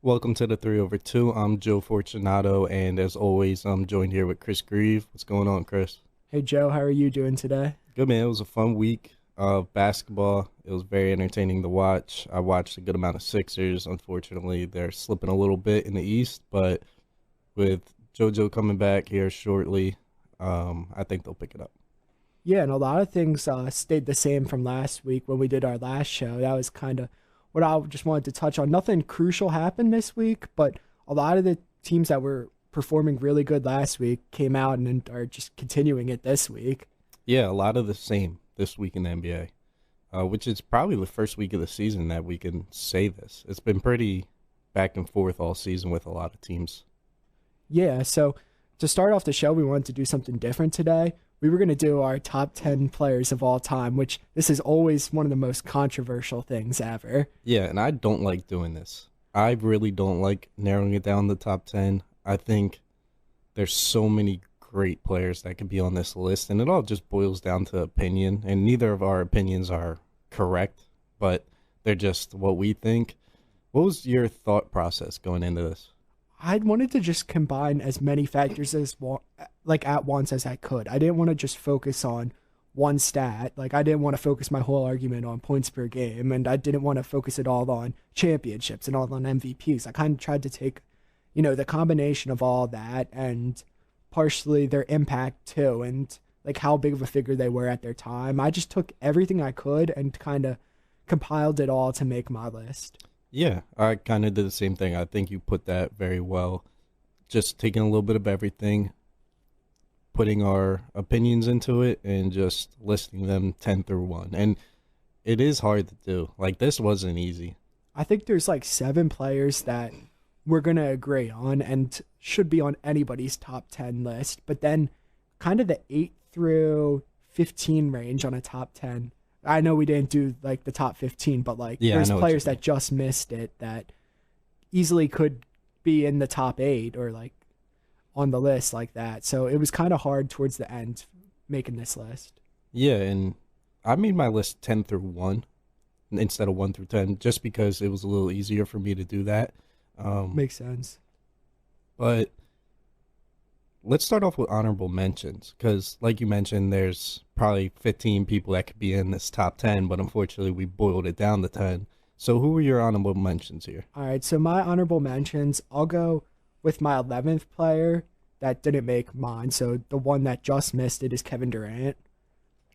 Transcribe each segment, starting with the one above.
Welcome to the 3 over 2. I'm Joe Fortunato, and as always, I'm joined here with Chris Grieve. What's going on, Chris? Hey Joe, how are you doing today? Good, man. It was a fun week of basketball. It was very entertaining to watch. I watched a good amount of Sixers. Unfortunately, they're slipping a little bit in the East, but with JoJo coming back here shortly, I think they'll pick it up. Yeah, and a lot of things stayed the same from last week when we did our last show. That was kind of what I just wanted to touch on. Nothing crucial happened this week, but a lot of the teams that were performing really good last week came out and are just continuing it this week. Yeah, a lot of the same this week in the NBA, which is probably the first week of the season that we can say this. It's been pretty back and forth all season with a lot of teams. Yeah, so to start off the show, we wanted to do something different today. We were going to do our top 10 players of all time, which this is always one of the most controversial things ever. Yeah, and I don't like doing this. I really don't like narrowing it down to the top 10. I think there's so many great players that could be on this list, and it all just boils down to opinion, and neither of our opinions are correct, but they're just what we think. What was your thought process going into this? I wanted to just combine as many factors like at once as I could. I didn't want to just focus on one stat. Like I didn't want to focus my whole argument on points per game, and I didn't want to focus it all on championships and all on MVPs. I kind of tried to take, the combination of all that and partially their impact too, and like how big of a figure they were at their time. I just took everything I could and kind of compiled it all to make my list. Yeah, I kind of did the same thing. I think you put that very well. Just taking a little bit of everything, putting our opinions into it, and just listing them 10 through 1. And it is hard to do. Like, this wasn't easy. I think there's like seven players that we're going to agree on and should be on anybody's top 10 list. But then kind of the 8 through 15 range on a top 10. I know we didn't do like the top 15, but like Yeah, I there's know what you players mean. that just missed it that easily could be in the top 8 or like on the list like that. So it was kind of hard towards the end making this list. Yeah, and I made my list 10 through 1 instead of 1 through 10 just because it was a little easier for me to do that. Makes sense. But let's start off with honorable mentions because, like you mentioned, there's probably 15 people that could be in this top 10, but unfortunately, we boiled it down to 10. So, who are your honorable mentions here? All right, so my honorable mentions, I'll go with my 11th player that didn't make mine. So the one that just missed it is Kevin Durant.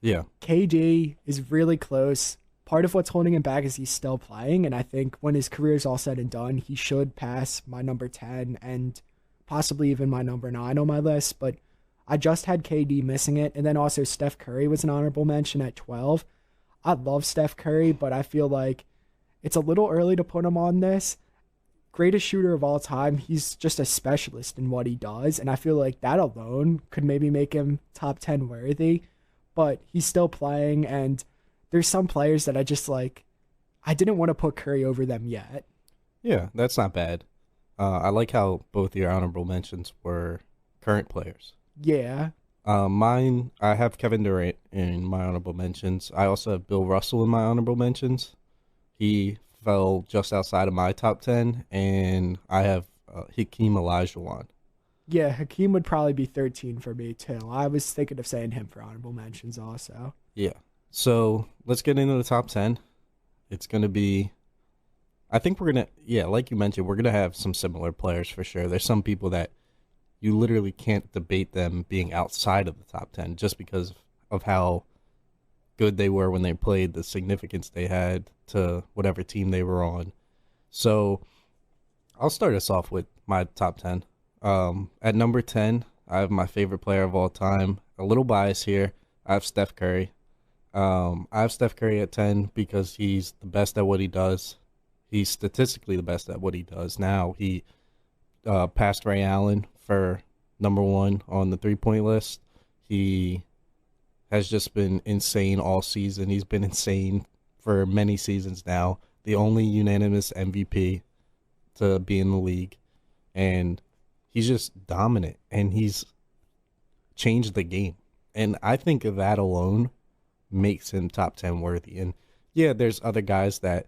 Yeah, KD is really close. Part of what's holding him back is he's still playing, and I think when his career is all said and done, he should pass my number 10 and possibly even my number 9 on my list. But I just had KD missing it, and then also Steph Curry was an honorable mention at 12. I love Steph Curry, but I feel like it's a little early to put him on this. Greatest shooter of all time. He's just a specialist in what he does, and I feel like that alone could maybe make him top 10 worthy. But he's still playing, and there's some players that I just like. I didn't want to put Curry over them yet. yeah, that's not bad. I like how both your honorable mentions were current players. Yeah, Mine, I have Kevin Durant in my honorable mentions. I also have Bill Russell in my honorable mentions. He fell just outside of my top 10, and I have Hakeem Olajuwon. yeah. Hakeem would probably be 13 for me too. I was thinking of saying him for honorable mentions also. Yeah. So let's get into the top 10. It's going to be, I think we're going to, yeah, like you mentioned, we're going to have some similar players for sure. There's some people that you literally can't debate them being outside of the top 10 just because of how good they were when they played, the significance they had to whatever team they were on. So I'll start us off with my top 10. At number 10, I have my favorite player of all time. A little bias here. I have Steph Curry. I have Steph Curry at 10 because he's the best at what he does. He's statistically the best at what he does. Now, he passed Ray Allen for number 1 on the three-point list. He has just been insane all season. He's been insane for many seasons now. The only unanimous MVP to be in the league. And he's just dominant. And he's changed the game. And I think that alone makes him top 10 worthy. And yeah, there's other guys that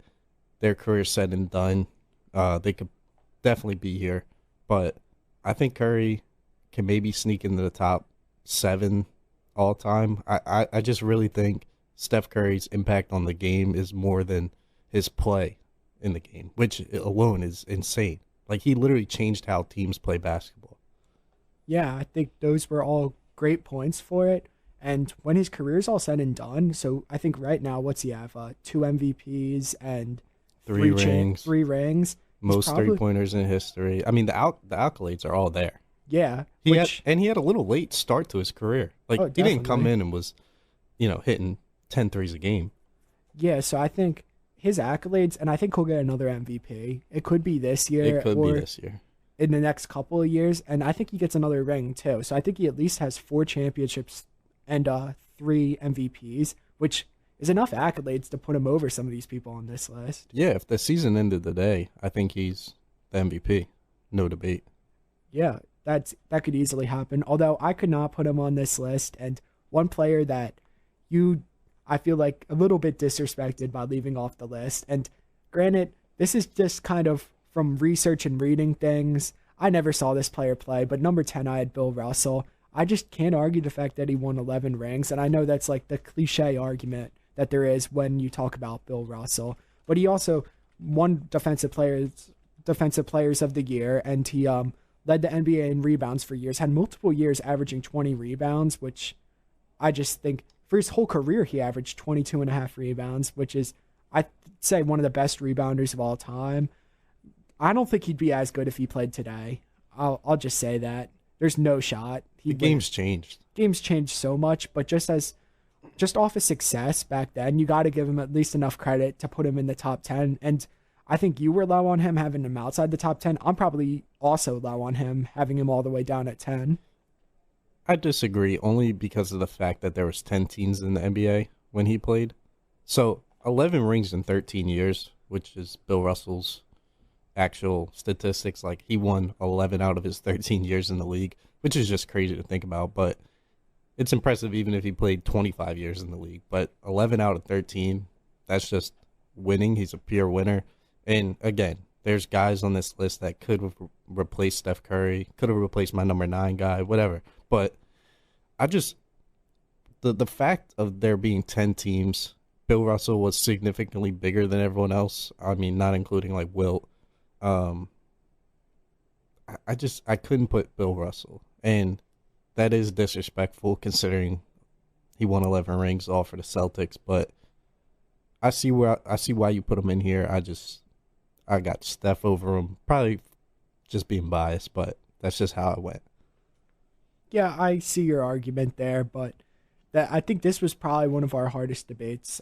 their career said and done. They could definitely be here. But I think Curry can maybe sneak into the top 7 all time. I just really think Steph Curry's impact on the game is more than his play in the game, which alone is insane. Like, he literally changed how teams play basketball. Yeah, I think those were all great points for it. And when his career's all said and done, so I think right now, what's he have? Two MVPs and Three rings, three rings. He's most three probably pointers in history. I mean, the accolades are all there. yeah, He had a little late start to his career. Like, oh he didn't come definitely in and was, hitting 10 threes a game. yeah. So I think his accolades, and I think he'll get another MVP. It could be this year It could be or this year. in the next couple of years, and I think he gets another ring too. So I think he at least has 4 championships and 3 MVPs, which is enough accolades to put him over some of these people on this list. Yeah, if the season ended today, I think he's the MVP. No debate. Yeah, that could easily happen. Although I could not put him on this list, and one player that you I feel like a little bit disrespected by leaving off the list. And granted, this is just kind of from research and reading things. I never saw this player play, but number 10 I had Bill Russell. I just can't argue the fact that he won 11 rings, and I know that's like the cliche argument that there is when you talk about Bill Russell. But he also won defensive players of the year, and he led the NBA in rebounds for years, had multiple years averaging 20 rebounds, which I just think for his whole career he averaged 22 and a half rebounds, which is, I'd say, one of the best rebounders of all time. I don't think he'd be as good if he played today. I'll just say that. There's no shot. The game's changed. Game's changed so much, but just off his success back then, you got to give him at least enough credit to put him in the top 10. And I think you were low on him, having him outside the top 10. I'm probably also low on him, having him all the way down at 10. I disagree only because of the fact that there was 10 teams in the NBA when he played. So 11 rings in 13 years, which is Bill Russell's actual statistics. Like, he won 11 out of his 13 years in the league, which is just crazy to think about. But it's impressive even if he played 25 years in the league. But 11 out of 13, that's just winning. He's a pure winner. And again, there's guys on this list that could have replaced Steph Curry, could have replaced my number 9 guy, whatever. But I just, the fact of there being 10 teams, Bill Russell was significantly bigger than everyone else. I mean, not including like Wilt. I couldn't put Bill Russell, and that is disrespectful considering he won 11 rings all for the Celtics. But I see why you put him in here. I got Steph over him, probably just being biased, but that's just how it went. Yeah, I see your argument there, but I think this was probably one of our hardest debates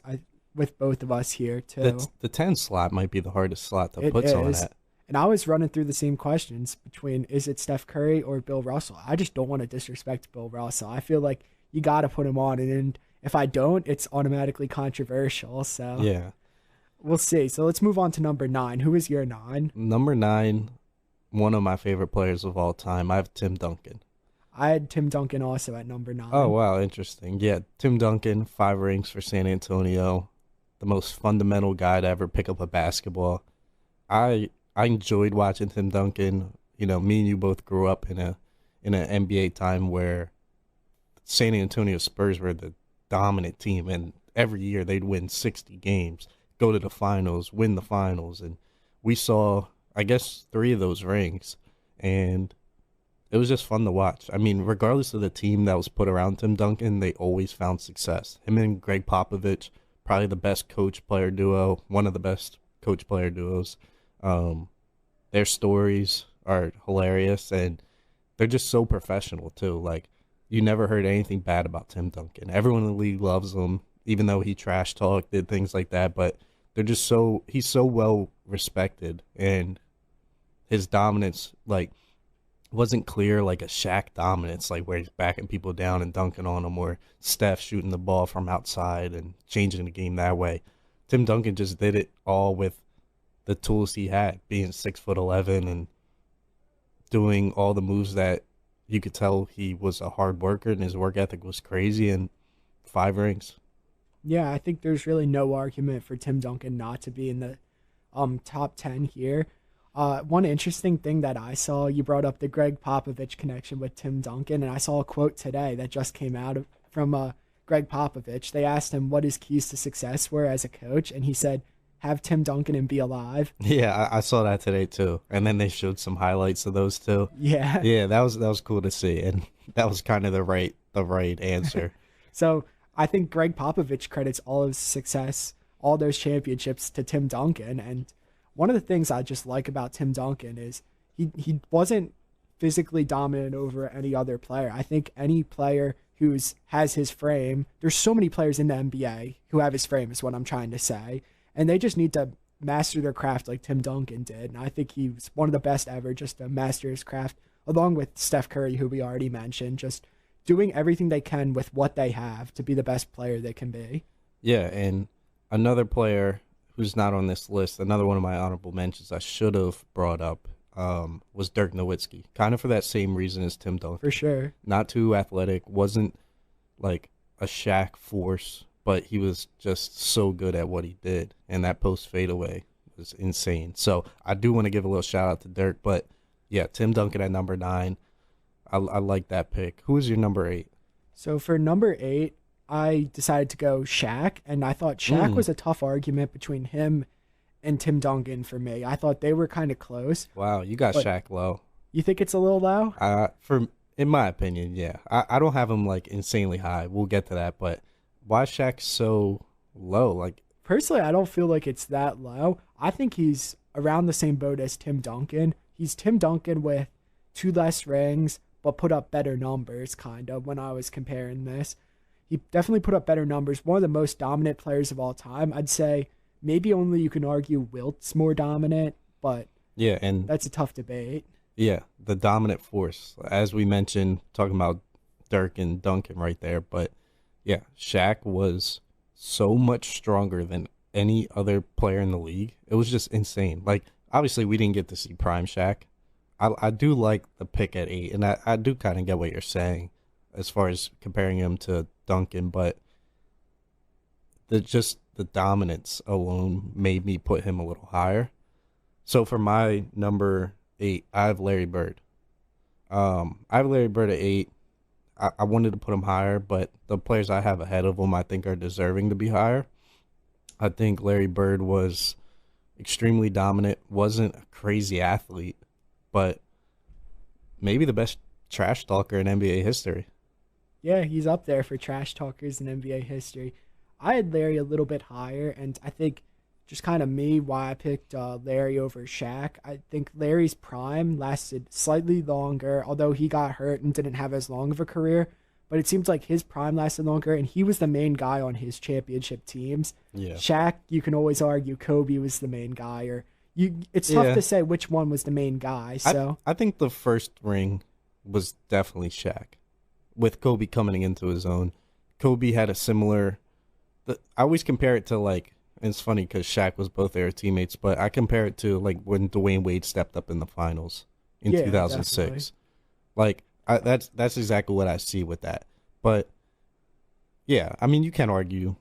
with both of us here too. The 10 slot might be the hardest slot to It put someone is. at. And I was running through the same questions between, is it Steph Curry or Bill Russell? I just don't want to disrespect Bill Russell. I feel like you got to put him on, and if I don't, it's automatically controversial. So Yeah. we'll see. So let's move on to number 9. Who is your 9? Number 9, one of my favorite players of all time. I have Tim Duncan. I had Tim Duncan also at number 9. Oh, wow, interesting. Yeah, Tim Duncan, 5 rings for San Antonio, the most fundamental guy to ever pick up a basketball. I enjoyed watching Tim Duncan. You know, me and you both grew up in an NBA time where San Antonio Spurs were the dominant team, and every year they'd win 60 games, go to the finals, win the finals, and we saw, I guess, 3 of those rings, and it was just fun to watch. I mean, regardless of the team that was put around Tim Duncan, they always found success. Him and Greg Popovich, probably the best coach-player duo, one of the best coach-player duos. Their stories are hilarious, and they're just so professional too. Like, you never heard anything bad about Tim Duncan. Everyone in the league loves him, even though he trash talked, did things like that. But he's so well respected, and his dominance, like, wasn't clear like a Shaq dominance, like where he's backing people down and dunking on them, or Steph shooting the ball from outside and changing the game that way. Tim Duncan just did it all with the tools he had, being 6'11" and doing all the moves that you could tell he was a hard worker and his work ethic was crazy, and 5 rings. Yeah, I think there's really no argument for Tim Duncan not to be in the top 10 here. One interesting thing that I saw, you brought up the Greg Popovich connection with Tim Duncan, and I saw a quote today that just came out from Greg Popovich. They asked him what his keys to success were as a coach, and he said, "Have Tim Duncan and be alive." Yeah, I saw that today too. And then they showed some highlights of those two. Yeah. Yeah, that was cool to see, and that was kind of the right answer. So I think Greg Popovich credits all of his success, all those championships to Tim Duncan. And one of the things I just like about Tim Duncan is he wasn't physically dominant over any other player. I think any player who's has his frame, there's so many players in the NBA who have his frame is what I'm trying to say. And they just need to master their craft like Tim Duncan did. And I think he was one of the best ever just to master his craft, along with Steph Curry, who we already mentioned, just doing everything they can with what they have to be the best player they can be. Yeah, and another player who's not on this list, another one of my honorable mentions I should have brought up, was Dirk Nowitzki. Kind of for that same reason as Tim Duncan. For sure. Not too athletic, wasn't like a Shaq force, but he was just so good at what he did. And that post fadeaway was insane. So I do want to give a little shout out to Dirk, but yeah, Tim Duncan at number 9. I like that pick. Who is your number 8? So for number 8, I decided to go Shaq, and I thought Shaq was a tough argument between him and Tim Duncan for me. I thought they were kind of close. Wow, you got Shaq low. You think it's a little low? In my opinion, yeah. I don't have him like insanely high. We'll get to that, but why is Shaq so low? Like personally, I don't feel like it's that low. I think he's around the same boat as Tim Duncan. He's Tim Duncan with 2 less rings, but put up better numbers, kind of, when I was comparing this. He definitely put up better numbers. One of the most dominant players of all time. I'd say maybe only you can argue Wilt's more dominant, but yeah, and that's a tough debate. Yeah, the dominant force. As we mentioned, talking about Dirk and Duncan right there. But yeah, Shaq was so much stronger than any other player in the league. It was just insane. Like, obviously, we didn't get to see prime Shaq. I do like the pick at 8, and I do kind of get what you're saying as far as comparing him to Duncan, but the dominance alone made me put him a little higher. So for my number 8, I have Larry Bird. I have Larry Bird at 8. I wanted to put him higher, but the players I have ahead of him I think are deserving to be higher. I think Larry Bird was extremely dominant, wasn't a crazy athlete, but maybe the best trash talker in NBA history. Yeah, he's up there for trash talkers in NBA history. I had Larry a little bit higher, and I think just kind of me why I picked Larry over Shaq. I think Larry's prime lasted slightly longer, although he got hurt and didn't have as long of a career. But it seems like his prime lasted longer, and he was the main guy on his championship teams. Yeah. Shaq, you can always argue Kobe was the main guy, or it's tough to say which one was the main guy. So I think the first ring was definitely Shaq, with Kobe coming into his own. Kobe had a similar. I always compare it to like. And it's funny because Shaq was both their teammates, but I compare it to like when Dwayne Wade stepped up in the finals in 2006. Definitely. Like that's exactly what I see with that. But yeah, I mean you can't argue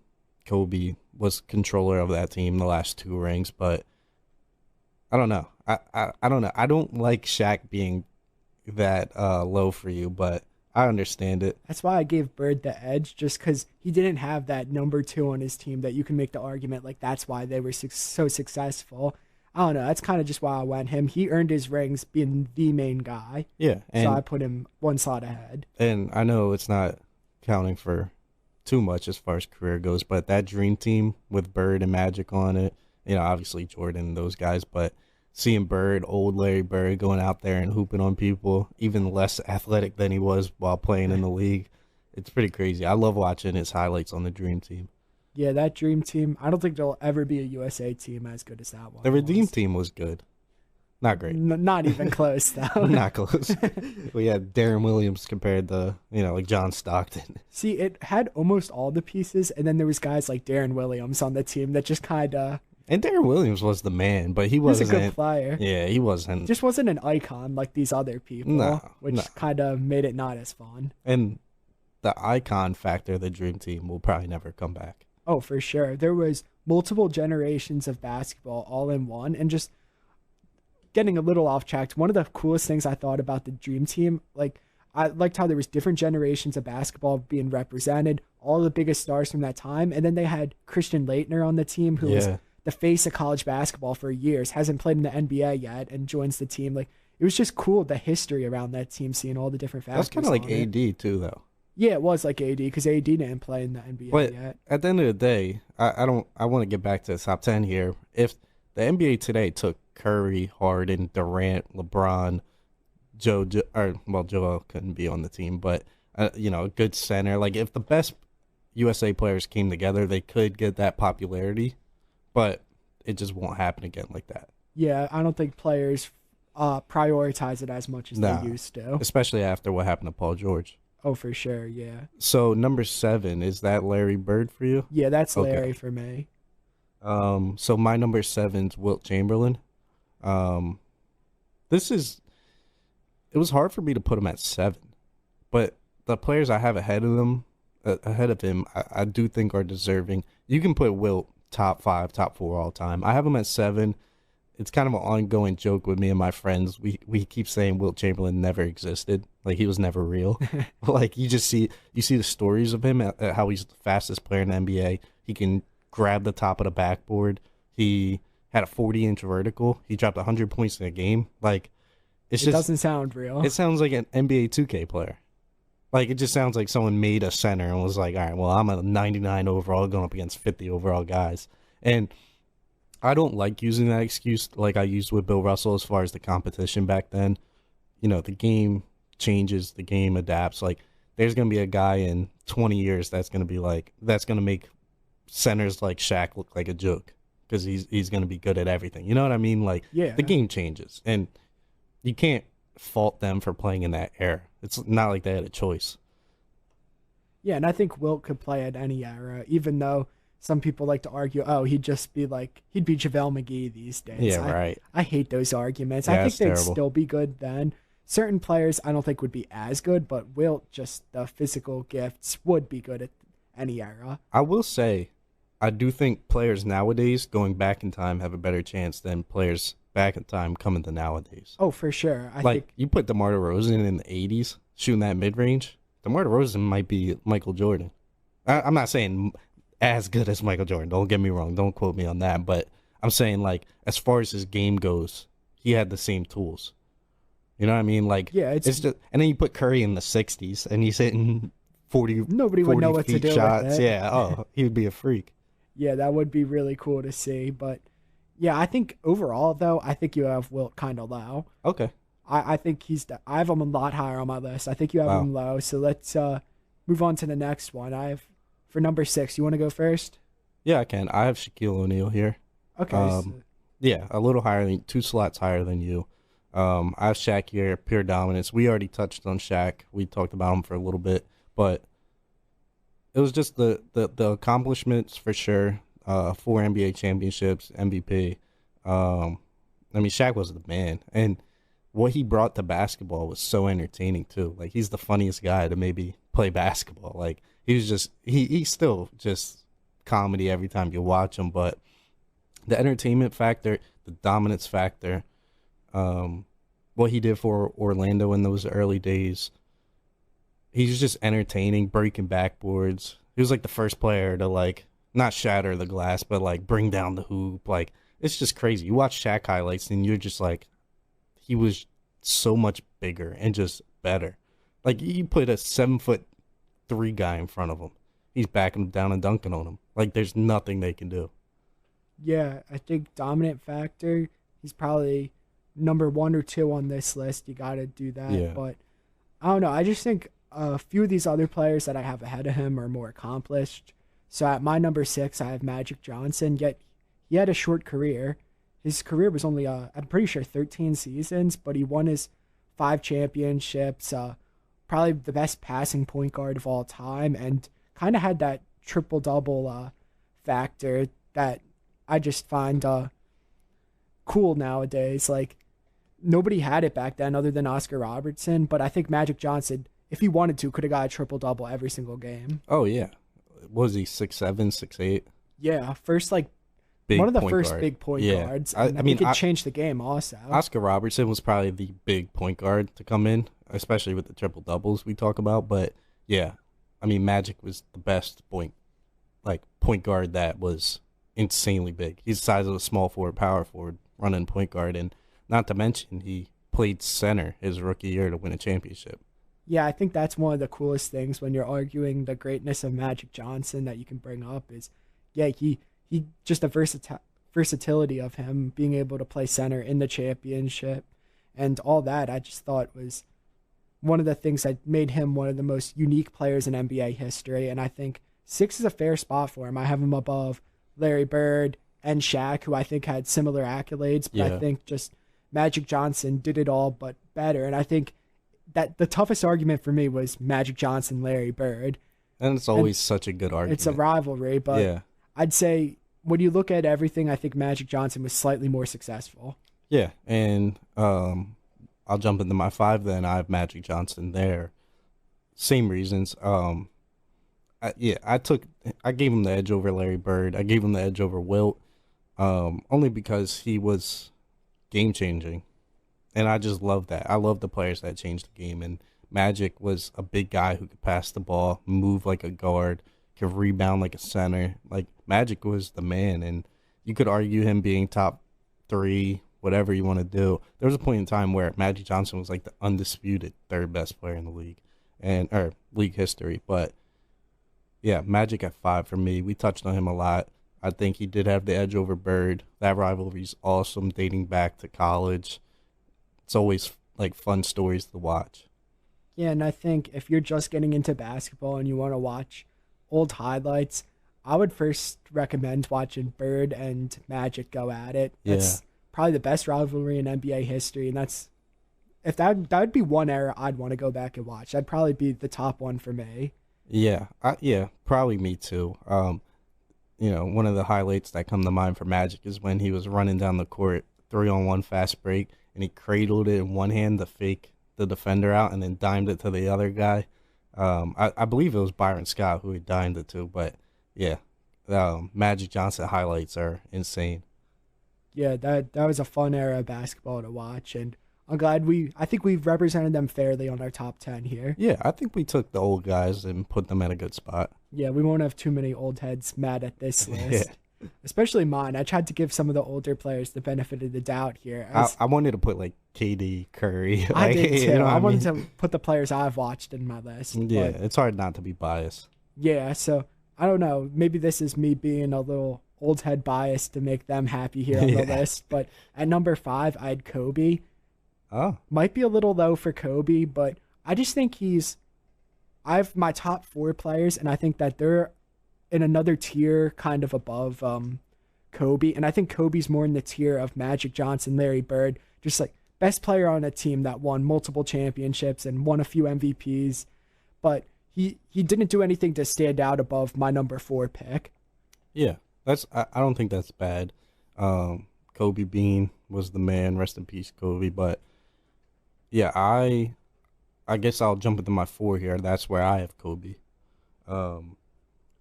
Kobe was controller of that team the last 2 rings, but I don't know. I don't know. I don't like Shaq being that low for you, but I understand it. That's why I gave Bird the edge, just because he didn't have that number 2 on his team that you can make the argument like that's why they were so successful. I don't know. That's kind of just why I went him. He earned his rings being the main guy. Yeah. So I put him 1 slot ahead. And I know it's not counting for too much as far as career goes, but that dream team with Bird and Magic on it, obviously Jordan and those guys, but seeing Bird, old Larry Bird, going out there and hooping on people, even less athletic than he was while playing in the league. It's pretty crazy. I love watching his highlights on the Dream Team. Yeah, that Dream Team, I don't think there'll ever be a USA team as good as that one. The Redeem Team was good. Not great. Not even close, though. Not close. We had Darren Williams compared to, like John Stockton. See, it had almost all the pieces, and then there was guys like Darren Williams on the team that just kind of... And Darren Williams was the man, but he wasn't a good player. Yeah, he wasn't. Just wasn't an icon like these other people, which kind of made it not as fun. And the icon factor of the Dream Team will probably never come back. Oh, for sure. There was multiple generations of basketball all in one, and just getting a little off track. One of the coolest things I thought about the Dream Team, like I liked how there was different generations of basketball being represented, all the biggest stars from that time, and then they had Christian Laettner on the team, who was Yeah. the face of college basketball for years, hasn't played in the NBA yet, and joins the team. Like it was just cool, the history around that team, seeing all the different That's factors. kind of like on it. AD too, though. Yeah, it was like AD because AD didn't play in the NBA But yet. at the end of the day, I want to get back to the top 10 here. If the NBA today took Curry, Harden, Durant, LeBron, Joel couldn't be on the team, but a good center. Like if the best USA players came together, they could get that popularity, but it just won't happen again like that. Yeah, I don't think players prioritize it as much as Nah, they used to. especially after what happened to Paul George. Oh, for sure. Yeah. So number 7, is that Larry Bird for you? Yeah, that's Okay. Larry for me. So my number 7's Wilt Chamberlain. Um, it was hard for me to put him at 7, but the players I have ahead of him, I do think are deserving. You can put Wilt top 5, top 4 all time. I have him at 7. It's kind of an ongoing joke with me and my friends. We keep saying Wilt Chamberlain never existed, like he was never real. Like you see the stories of him, at how he's the fastest player in the NBA. He can grab the top of the backboard. He had a 40-inch vertical. He dropped 100 points in a game. Like It doesn't sound real. it sounds like an NBA 2K player. Like it just sounds like someone made a center and was like, all right, well, I'm a 99 overall going up against 50 overall guys. And I don't like using that excuse like I used with Bill Russell as far as the competition back then. The game changes, the game adapts. Like there's going to be a guy in 20 years that's going to make centers like Shaq look like a joke because he's going to be good at everything. You know what I mean? Like Yeah. the game changes and you can't fault them for playing in that era. It's not like they had a choice. Yeah, and I think Wilt could play at any era, even though some people like to argue, oh, he'd be JaVale McGee these days. Yeah, right. I hate those arguments. Yeah, I think it's they'd terrible. still be good then. Certain players I don't think would be as good, but Wilt, just the physical gifts, would be good at any era. I will say, I do think players nowadays going back in time have a better chance than players back in time coming to nowadays. Oh, for sure. I Like think you put DeMar DeRozan in the '80s shooting that mid range. DeMar DeRozan might be Michael Jordan. I'm not saying as good as Michael Jordan. Don't get me wrong. Don't quote me on that. But I'm saying like as far as his game goes, he had the same tools. You know what I mean? Like Yeah, it's just, and then you put Curry in the '60s and he's hitting 40, nobody would 40 know what to feet do shots. with it. Yeah. Oh, he would be a freak. Yeah, that would be really cool to see. But yeah, I think overall though, I think you have Wilt kind of low. Okay. I think I have him a lot higher on my list. I think you have Wow. him low. So let's move on to the next one. I have for number 6. You want to go first? Yeah, I can. I have Shaquille O'Neal here. Okay. Yeah, a little higher than 2 slots higher than you. I have Shaq here, pure dominance. We already touched on Shaq. We talked about him for a little bit, but it was just the accomplishments for sure. 4 NBA championships, MVP. Shaq was the man, and what he brought to basketball was so entertaining too. Like he's the funniest guy to maybe play basketball. Like he was just he's still just comedy every time you watch him, but the entertainment factor, the dominance factor, what he did for Orlando in those early days, he's just entertaining, breaking backboards. He was like the first player to like not shatter the glass, but like bring down the hoop. Like it's just crazy. You watch Shaq highlights and you're just like, he was so much bigger and just better. Like you put a 7'3" guy in front of him, he's backing him down and dunking on him. Like there's nothing they can do. Yeah, I think dominant factor, he's probably number 1 or 2 on this list. You got to do that. Yeah. But I don't know. I just think a few of these other players that I have ahead of him are more accomplished. So at my number 6, I have Magic Johnson, yet he had a short career. His career was only, I'm pretty sure, 13 seasons, but he won his 5 championships, probably the best passing point guard of all time, and kind of had that triple-double factor that I just find cool nowadays. Like, nobody had it back then other than Oscar Robertson, but I think Magic Johnson, if he wanted to, could have got a triple-double every single game. Oh yeah, what was he 6'7", 6'8"? Yeah, first, like, One big of the point first guard. big point Yeah, guards, I, and I he mean, could change the game also. Oscar Robertson was probably the big point guard to come in, especially with the triple doubles we talk about. But yeah, I mean, Magic was the best point guard that was insanely big. He's the size of a small forward, power forward, running point guard, and not to mention he played center his rookie year to win a championship. Yeah, I think that's one of the coolest things when you're arguing the greatness of Magic Johnson that you can bring up is, yeah, he just the versatility of him being able to play center in the championship and all that. I just thought was one of the things that made him one of the most unique players in NBA history. And I think 6 is a fair spot for him. I have him above Larry Bird and Shaq, who I think had similar accolades, but I Yeah, think just Magic Johnson did it all but better. And I think that the toughest argument for me was Magic Johnson, Larry Bird. and it's And always such a good it's a argument. rivalry, but Yeah, I'd say when you look at everything, I think Magic Johnson was slightly more successful. yeah, and I'll jump into my five. Then I have Magic Johnson there. Same reasons. Yeah, I gave him the edge over Larry Bird. I gave him the edge over Wilt, only because he was game changing, and I just love that. I love the players that change the game, and Magic was a big guy who could pass the ball, move like a guard, could rebound like a center. Like Magic was the man, and you could argue him being top three, whatever you want to do. There was a point in time where Magic Johnson was like the undisputed third best player in the league, and or league history, but. Yeah, Magic at five for me. We touched on him a lot. I think he did have the edge over Bird. That rivalry's awesome, dating back to college. It's always like fun stories to watch. Yeah, and I think if you're just getting into basketball and you want to watch old highlights, I would first recommend watching Bird and Magic go at it. Yeah, That's probably the best rivalry in NBA history, and that's if that would be one era I'd want to go back and watch. That'd probably be the top one for me. yeah, probably me too. One of the highlights that come to mind for Magic is when he was running down the court, 3-on-1 fast break, and he cradled it in one hand to fake the defender out, and then dimed it to the other guy. I believe it was Byron Scott who he dimed it to, but yeah, Magic Johnson highlights are insane. Yeah, that was a fun era of basketball to watch, and I think we've represented them fairly on our top 10 here. Yeah, I think we took the old guys and put them in a good spot. Yeah, we won't have too many old heads mad at this Yeah, list, especially mine. I tried to give some of the older players the benefit of the doubt here. I, As I wanted to put like KD, Curry, I like did too. you know what I I wanted mean? to put the players I've watched in my list, Yeah, but it's hard not to be biased. yeah, so I don't know. Maybe this is me being a little old head biased to make them happy here on the Yeah. list. But at number 5, I had Kobe. Oh, Might be a little low for Kobe, but I just think I have my top 4 players, and I think that they're in another tier kind of above Kobe. And I think Kobe's more in the tier of Magic Johnson, Larry Bird, just like best player on a team that won multiple championships and won a few MVPs. But he didn't do anything to stand out above my number 4 pick. yeah. I don't think that's bad. Kobe Bean was the man. Rest in peace, Kobe. But yeah, I guess I'll jump into my 4 here. That's where I have Kobe. I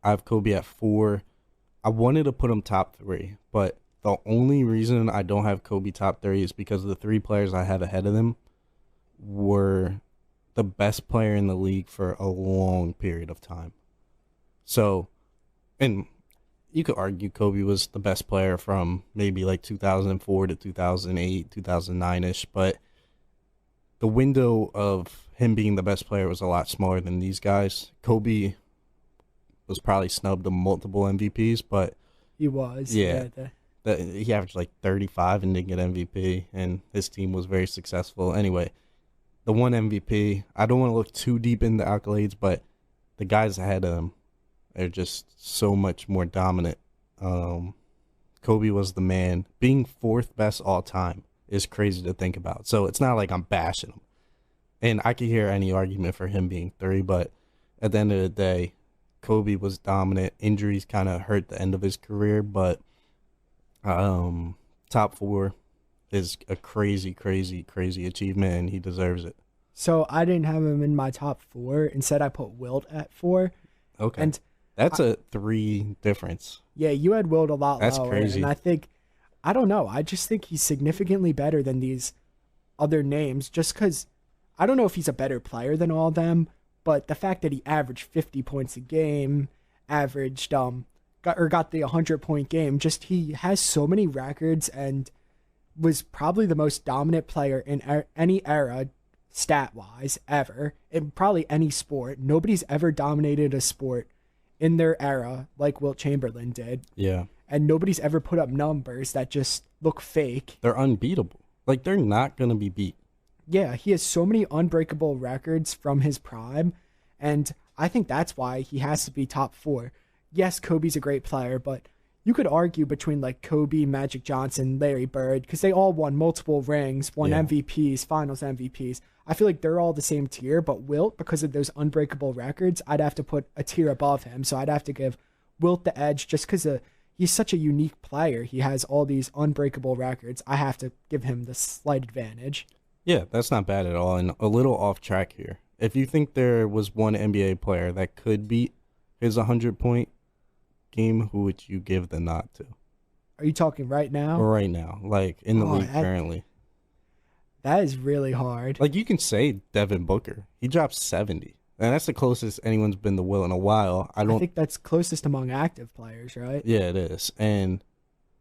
have Kobe at 4. I wanted to put him top 3, but the only reason I don't have Kobe top 3 is because the 3 players I have ahead of them were the best player in the league for a long period of time. So, and you could argue Kobe was the best player from maybe like 2004 to 2008, 2009-ish, but the window of him being the best player was a lot smaller than these guys. Kobe was probably snubbed of multiple MVPs, but He was. yeah, he averaged like 35 and didn't get MVP, and his team was very successful. Anyway, the one MVP, I don't want to look too deep into accolades, but the guys ahead of him are just so much more dominant. Kobe was the man. Being 4th best all time is crazy to think about. So it's not like I'm bashing him. And I could hear any argument for him being 3, but at the end of the day, Kobe was dominant. Injuries kind of hurt the end of his career, but top 4 is a crazy, crazy, crazy achievement, and he deserves it. So I didn't have him in my top 4. Instead, I put Wilt at 4. Okay. And That's a 3 difference. Yeah, you had Wilt a lot That's lower, and crazy. I don't know. I just think he's significantly better than these other names just because I don't know if he's a better player than all of them, but the fact that he averaged 50 points a game, averaged got the 100-point game, just he has so many records and was probably the most dominant player in any era stat wise ever in probably any sport. Nobody's ever dominated a sport in their era like Wilt Chamberlain did, Yeah. and nobody's ever put up numbers that just look fake. They're unbeatable. Like, they're not going to be beat. Yeah, he has so many unbreakable records from his prime, and I think that's why he has to be top 4. Yes, Kobe's a great player, but you could argue between like Kobe, Magic Johnson, Larry Bird, because they all won multiple rings, won Yeah. MVPs, finals MVPs. I feel like they're all the same tier, but Wilt, because of those unbreakable records, I'd have to put a tier above him. So I'd have to give Wilt the edge just because he's such a unique player. He has all these unbreakable records. I have to give him the slight advantage. Yeah, that's not bad at all. And a little off track here. If you think there was one NBA player that could beat his 100-point game, who would you give the nod to? Are you talking right now? Or right now, like in the league currently? That is really hard. Like, you can say Devin Booker. He dropped 70. And that's the closest anyone's been to Will in a while. I think that's closest among active players, right? Yeah, it is. And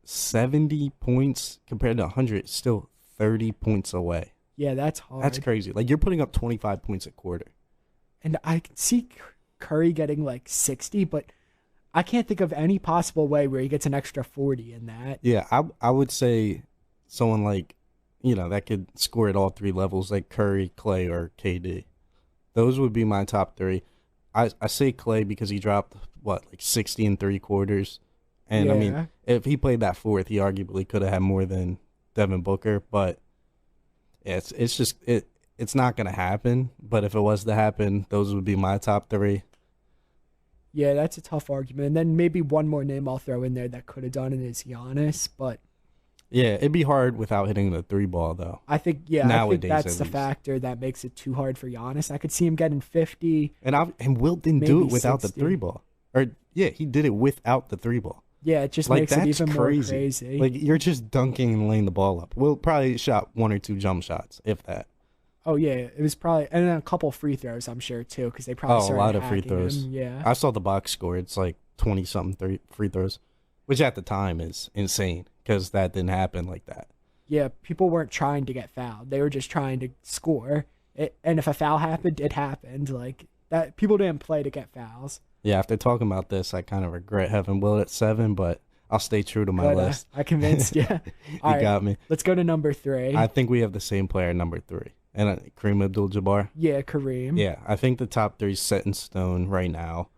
70 points compared to 100 is still 30 points away. Yeah, that's hard. That's crazy. Like, you're putting up 25 points a quarter. And I can see Curry getting like 60, but I can't think of any possible way where he gets an extra 40 in that. Yeah, I would say someone like, that could score at all 3 levels, like Curry, Clay, or KD. Those would be my top 3. I say Clay because he dropped, like 60 and 3 quarters. And, yeah. I mean, if he played that 4th, he arguably could have had more than Devin Booker. But it's just it's not going to happen. But if it was to happen, those would be my top 3. Yeah, that's a tough argument. And then maybe one more name I'll throw in there that could have done it is Giannis. But yeah, it'd be hard without hitting the 3 ball, though. I think Nowadays, that's the factor that makes it too hard for Giannis. I could see him getting 50. And Wilt didn't do it without 60. the 3 ball. Or, yeah, he did it without the 3 ball. Yeah, it just Like, makes it that's even crazy. more crazy. Like, you're just dunking and laying the ball up. Wilt probably shot 1 or 2 jump shots, if that. Oh, yeah, it was probably... And then a couple free throws, I'm sure, too, because they probably started a lot of free hacking throws. him. Yeah. I saw the box score. It's like 20-something free throws, which at the time is insane because that didn't happen like that. Yeah, people weren't trying to get fouled. They were just trying to score. And if a foul happened, it happened. Like, that. People didn't play to get fouls. Yeah, after talking about this, I kind of regret having Wilt at 7, but I'll stay true to my list. I convinced you. You got me. Let's go to number 3. I think we have the same player at number 3. And Kareem Abdul-Jabbar. Yeah, Kareem. Yeah, I think the top 3 is set in stone right now.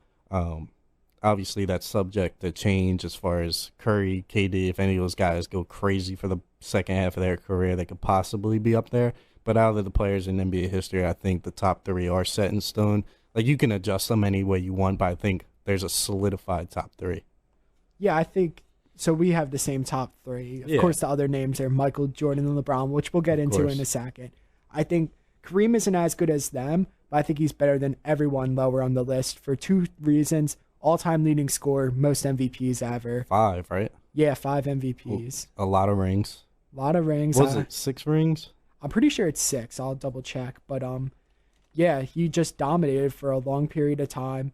Obviously, that's subject to change as far as Curry, KD. If any of those guys go crazy for the second half of their career, they could possibly be up there. But out of the players in NBA history, I think the top 3 are set in stone. Like, you can adjust them any way you want, but I think there's a solidified top 3. Yeah, I think so. We have the same top 3. Of course, the other names are Michael, Jordan, and LeBron, which we'll get into in a second. I think Kareem isn't as good as them, but I think he's better than everyone lower on the list for 2 reasons. All-time leading scorer, most MVPs ever. 5, right? Yeah, 5 MVPs. A lot of rings. A lot of rings. Was it 6 rings? I'm pretty sure it's 6. I'll double check. But yeah, he just dominated for a long period of time.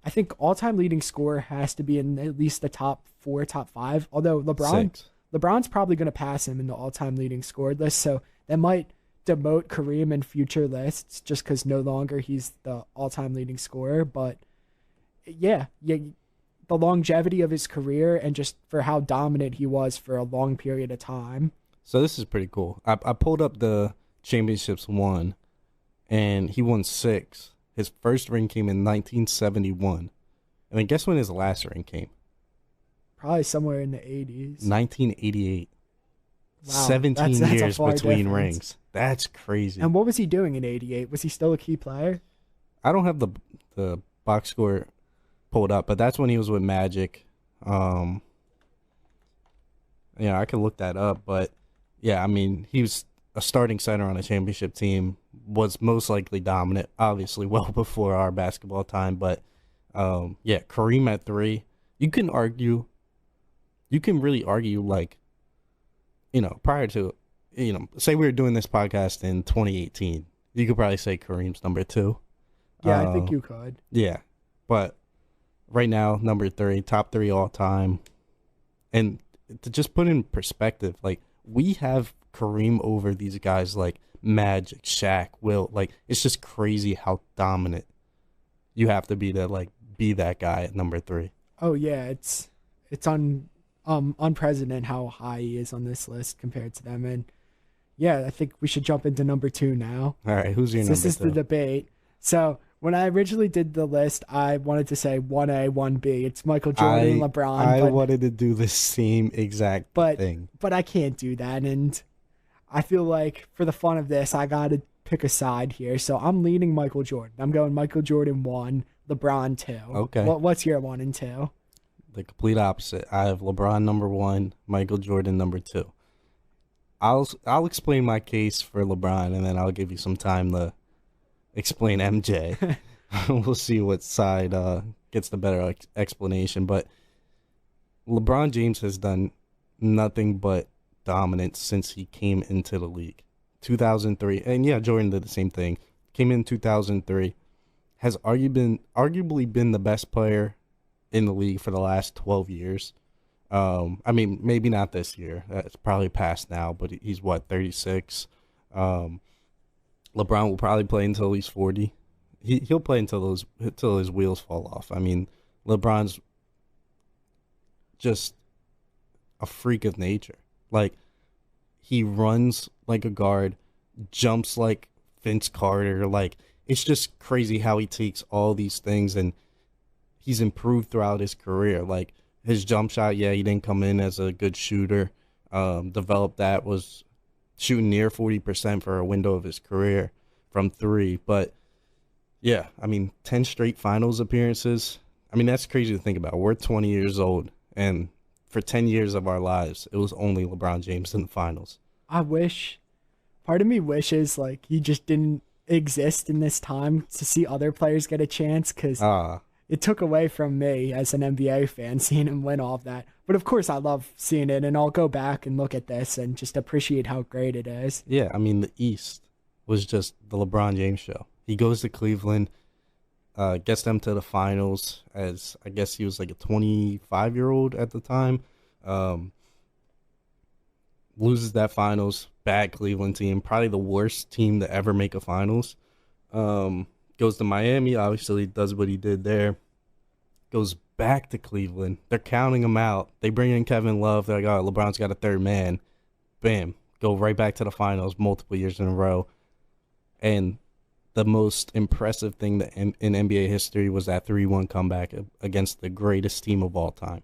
I think all-time leading scorer has to be in at least the top 4, top 5. Although LeBron's probably going to pass him in the all-time leading scorer list, so that might demote Kareem in future lists just because no longer he's the all-time leading scorer. But yeah, the longevity of his career and just for how dominant he was for a long period of time. So this is pretty cool. I pulled up the championships won, and he won 6. His first ring came in 1971. And then guess when his last ring came? Probably somewhere in the 80s. 1988. Wow, 17 that's years a far between difference. rings. That's crazy. And what was he doing in 88? Was he still a key player? I don't have the box score pulled up, but that's when he was with Magic. I could look that up, but yeah, I mean, he was a starting center on a championship team, was most likely dominant, obviously well before our basketball time, but Kareem at 3. You can argue you can really argue, like, prior to, say we were doing this podcast in 2018, you could probably say Kareem's number two. Yeah, I think you could. Yeah. But right now, number three, top three all time. And to just put in perspective, like, we have Kareem over these guys like Magic, Shaq, Will. Like, it's just crazy how dominant you have to be to, like, be that guy at number three. Oh yeah, it's unprecedented how high he is on this list compared to them. And yeah, I think we should jump into number two now. All right, who's your number This is two? the debate. So when I originally did the list, I wanted to say 1A, 1B. It's Michael Jordan, LeBron. I wanted to do the same exact thing. But I can't do that. And I feel like for the fun of this, I got to pick a side here. So I'm leaning Michael Jordan. I'm going Michael Jordan 1, LeBron 2. Okay. What's your 1 and 2? The complete opposite. I have LeBron number 1, Michael Jordan number 2. I'll explain my case for LeBron, and then I'll give you some time to explain MJ. We'll see what side gets the better explanation. But LeBron James has done nothing but dominance since he came into the league. 2003, and yeah, Jordan did the same thing. Came in 2003, has arguably been the best player in the league for the last 12 years. I mean, maybe not this year. That's probably past now, but he's what, 36? LeBron will probably play until he's 40. He'll play until his wheels fall off. I mean, LeBron's just a freak of nature. Like, he runs like a guard, jumps like Vince Carter. Like, it's just crazy how he takes all these things, and he's improved throughout his career. Like, his jump shot, yeah, he didn't come in as a good shooter. Developed that, was shooting near 40% for a window of his career from three. But, yeah, I mean, 10 straight finals appearances. I mean, that's crazy to think about. We're 20 years old, and for 10 years of our lives, it was only LeBron James in the finals. Part of me wishes, like, he just didn't exist in this time to see other players get a chance, because it took away from me as an NBA fan seeing him win all of that. But of course, I love seeing it, and I'll go back and look at this and just appreciate how great it is. Yeah, I mean, the East was just the LeBron James show. He goes to Cleveland, gets them to the finals, as I guess he was like a 25-year-old at the time. Loses that finals, bad Cleveland team, probably the worst team to ever make a finals. Goes to Miami, obviously does what he did there. Goes back to Cleveland. They're counting him out. They bring in Kevin Love. They're like, oh, LeBron's got a third man. Bam. Go right back to the finals multiple years in a row. And the most impressive thing that in NBA history was that 3-1 comeback against the greatest team of all time.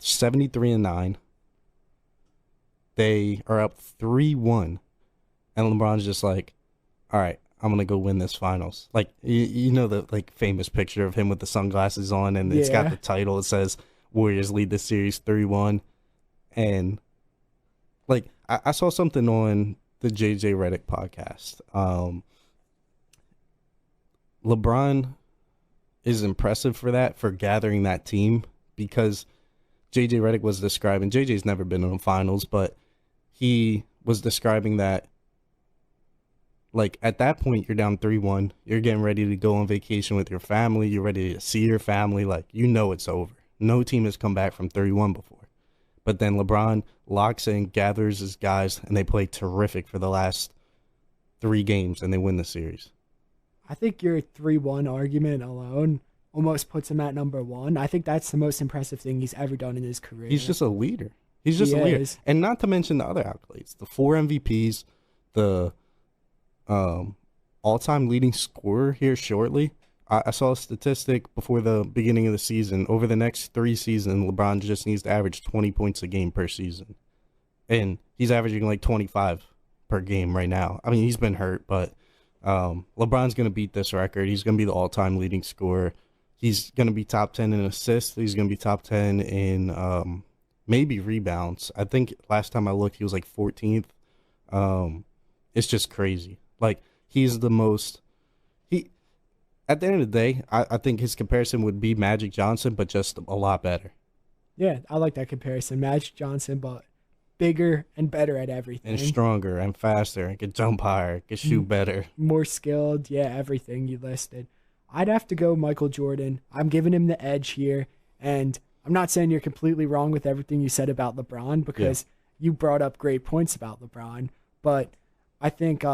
73-9. They are up 3-1. And LeBron's just like, all right, I'm going to go win this finals. Like, you know the, like, famous picture of him with the sunglasses on, and it's got the title. It says, Warriors lead the series 3-1. And, like, I saw something on the JJ Redick podcast. LeBron is impressive for that, for gathering that team, because JJ Redick was describing, JJ's never been in the finals, but he was describing that, like, at that point, you're down 3-1. You're getting ready to go on vacation with your family. You're ready to see your family. Like, you know it's over. No team has come back from 3-1 before. But then LeBron locks in, gathers his guys, and they play terrific for the last 3 games, and they win the series. I think your 3-1 argument alone almost puts him at number 1. I think that's the most impressive thing he's ever done in his career. He's just a leader. He's just a leader. And not to mention the other accolades. The 4 MVPs, the all-time leading scorer here shortly. I saw a statistic before the beginning of the season. Over the next 3 seasons, LeBron just needs to average 20 points a game per season. And he's averaging like 25 per game right now. I mean, he's been hurt, but LeBron's going to beat this record. He's going to be the all-time leading scorer. He's going to be top 10 in assists. He's going to be top 10 in maybe rebounds. I think last time I looked, he was like 14th. It's just crazy. Like, he's the most... At the end of the day, I think his comparison would be Magic Johnson, but just a lot better. Yeah, I like that comparison. Magic Johnson, but bigger and better at and everything. stronger and faster and could jump higher, could shoot M- better. More skilled. Yeah, everything you listed. I'd have to go Michael Jordan. I'm giving him the edge here. And I'm not saying you're completely wrong with everything you said about LeBron Yeah. because you brought up great points about LeBron. But I think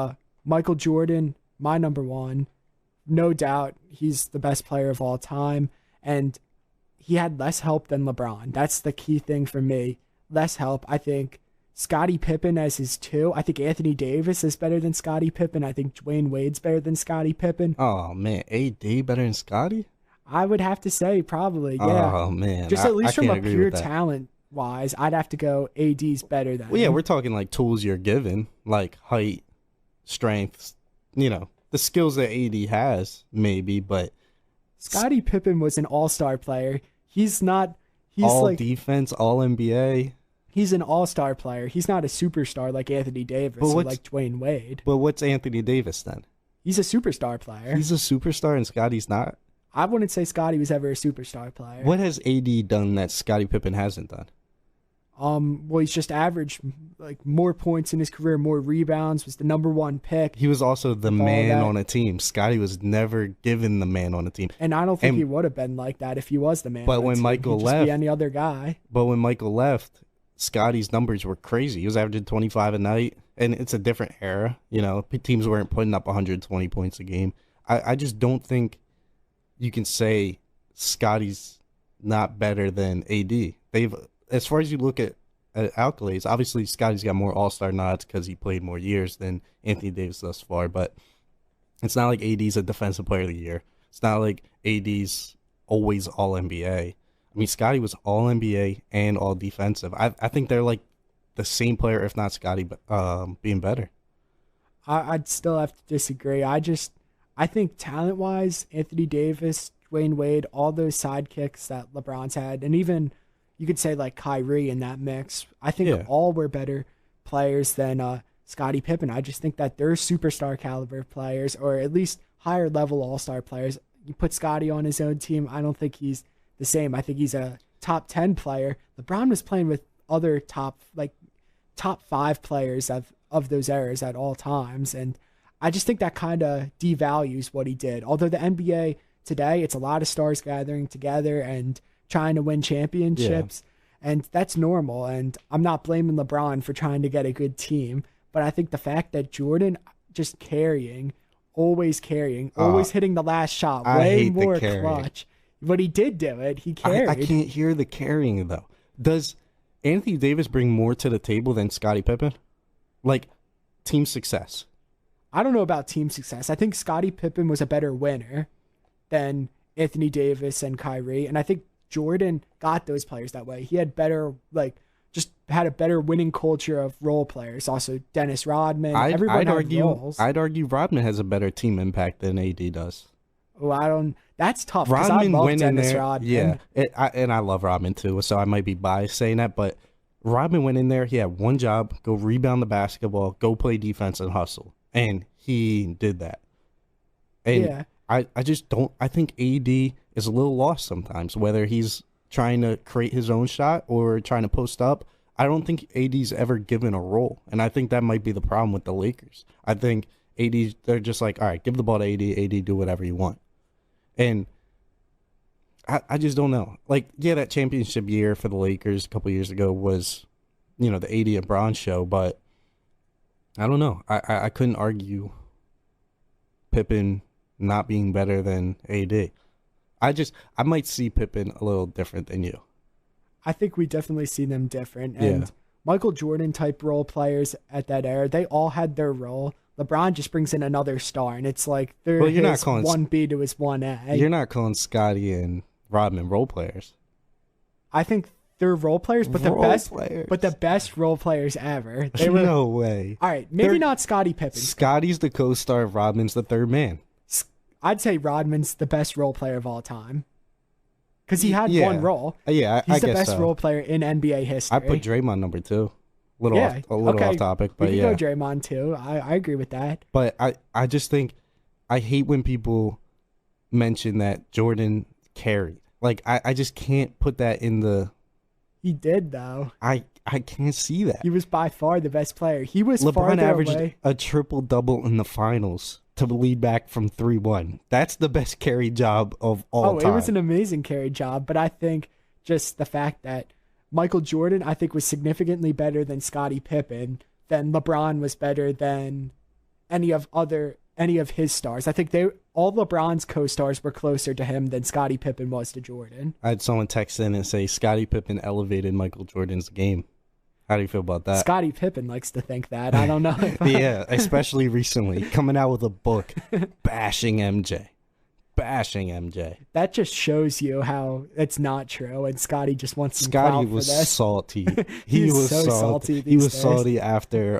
Michael Jordan, my number one, no doubt he's the best player of all time. And he had less help than LeBron. That's the key thing for me. Less help. I think Scottie Pippen as his two. I think Anthony Davis is better than Scottie Pippen. I think Dwayne Wade's better than Scottie Pippen. Oh man, AD better than Scotty? I would have to say probably, yeah. Oh man, Just at I least from can't a agree pure with that. talent wise, I'd have to go AD's better than Well, yeah, him. we're talking like tools you're given, like height, strength, the skills that AD has, maybe, but Scottie Pippen was an all-star player. He's not he's all like defense, all NBA. he's an all-star player. He's not a superstar like Anthony Davis But or like Dwayne Wade. But what's Anthony Davis then? He's a superstar player. He's a superstar and Scotty's not. I wouldn't say Scottie was ever a superstar player. What has AD done that Scottie Pippen hasn't done? Well, he's just averaged like more points in his career, more rebounds, was the number one pick. He was also the With all man that. on a team. Scotty was never given the man on a team. And I don't think And- he would have been like that if he was the man. But on the when team. Michael He'd just left- be any other guy. But when Michael left, Scotty's numbers were crazy. He was averaging 25 a night, and it's a different era. Teams weren't putting up 120 points a game. I just don't think you can say Scotty's not better than AD. As far as you look at accolades, obviously Scotty's got more All-Star nods because he played more years than Anthony Davis thus far, but it's not like AD's a Defensive Player of the Year. It's not like AD's always All-NBA. I mean, Scotty was All-NBA and All-Defensive. I think they're like the same player, if not Scotty, being better. I'd still have to disagree. I think talent wise, Anthony Davis, Dwayne Wade, all those sidekicks that LeBron's had, and even you could say like Kyrie in that mix. I think Yeah. all were better players than Scottie Pippen. I just think that they're superstar caliber players, or at least higher level all star players. You put Scottie on his own team, I don't think he's the same. I think he's a top 10 player. LeBron was playing with other top 5 players of those eras at all times, and I just think that kind of devalues what he did. Although the NBA today, it's a lot of stars gathering together and trying to win championships, and that's normal. And I'm not blaming LeBron for trying to get a good team, but I think the fact that Jordan just always hitting the last shot, I way hate the more carrying. clutch. But he did do it. He carried. I can't hear the carrying, though. Does Anthony Davis bring more to the table than Scottie Pippen? Like, team success. I don't know about team success. I think Scottie Pippen was a better winner than Anthony Davis and Kyrie, and I think Jordan got those players that way. He had better, just had a better winning culture of role players. Also, Dennis Rodman. Everyone I'd had argue. roles. I'd argue Rodman has a better team impact than AD does. Oh, I don't. That's tough because I Rodman love went in Dennis there. Rodman. Yeah, and I love Rodman too, so I might be biased saying that, but Rodman went in there. He had one job: go rebound the basketball, go play defense, and hustle. And he did that. And Yeah. I just don't. I think AD is a little lost sometimes, whether he's trying to create his own shot or trying to post up. I don't think AD's ever given a role, and I think that might be the problem with the Lakers. I think they're just like, all right, give the ball to AD, do whatever you want. And I just don't know. Like, yeah, that championship year for the Lakers a couple years ago was, the AD and Bron show, but I don't know. I couldn't argue Pippen not being better than AD. I might see Pippen a little different than you. I think we definitely see them different. And Yeah. Michael Jordan type role players at that era, they all had their role. LeBron just brings in another star, and it's like they're Well, you're not his calling- 1B to his 1A. You're not calling Scotty and Rodman role players. I think they're role players, but Role the players. best role players ever. They were No way. all right. Maybe They're- not Scottie Pippen. Scotty's the co-star of Rodman's the third man. I'd say Rodman's the best role player of all time because he had Yeah. one role. Yeah, I He's the guess best so. role player in NBA history. I put Draymond number 2. A little Yeah, off okay. topic, We but could yeah. go Draymond too. I agree with that. But I just think I hate when people mention that Jordan carried. Like I just can't put that in the He did, though. I can't see that. He was by far the best player. He was LeBron farther averaged away. a triple-double in the finals to lead back from 3-1. That's the best carry job of all time. It was an amazing carry job, but I think just the fact that Michael Jordan, I think, was significantly better than Scottie Pippen, then LeBron was better than any of his stars. I think all LeBron's co-stars were closer to him than Scottie Pippen was to Jordan. I had someone text in and say Scottie Pippen elevated Michael Jordan's game. How do you feel about that? Scottie Pippen likes to think that. I don't know. Yeah, especially recently, coming out with a book bashing MJ. Bashing MJ. That just shows you how it's not true, and Scottie just wants some Scottie clout for was this. salty. He was so salty He was these days. salty after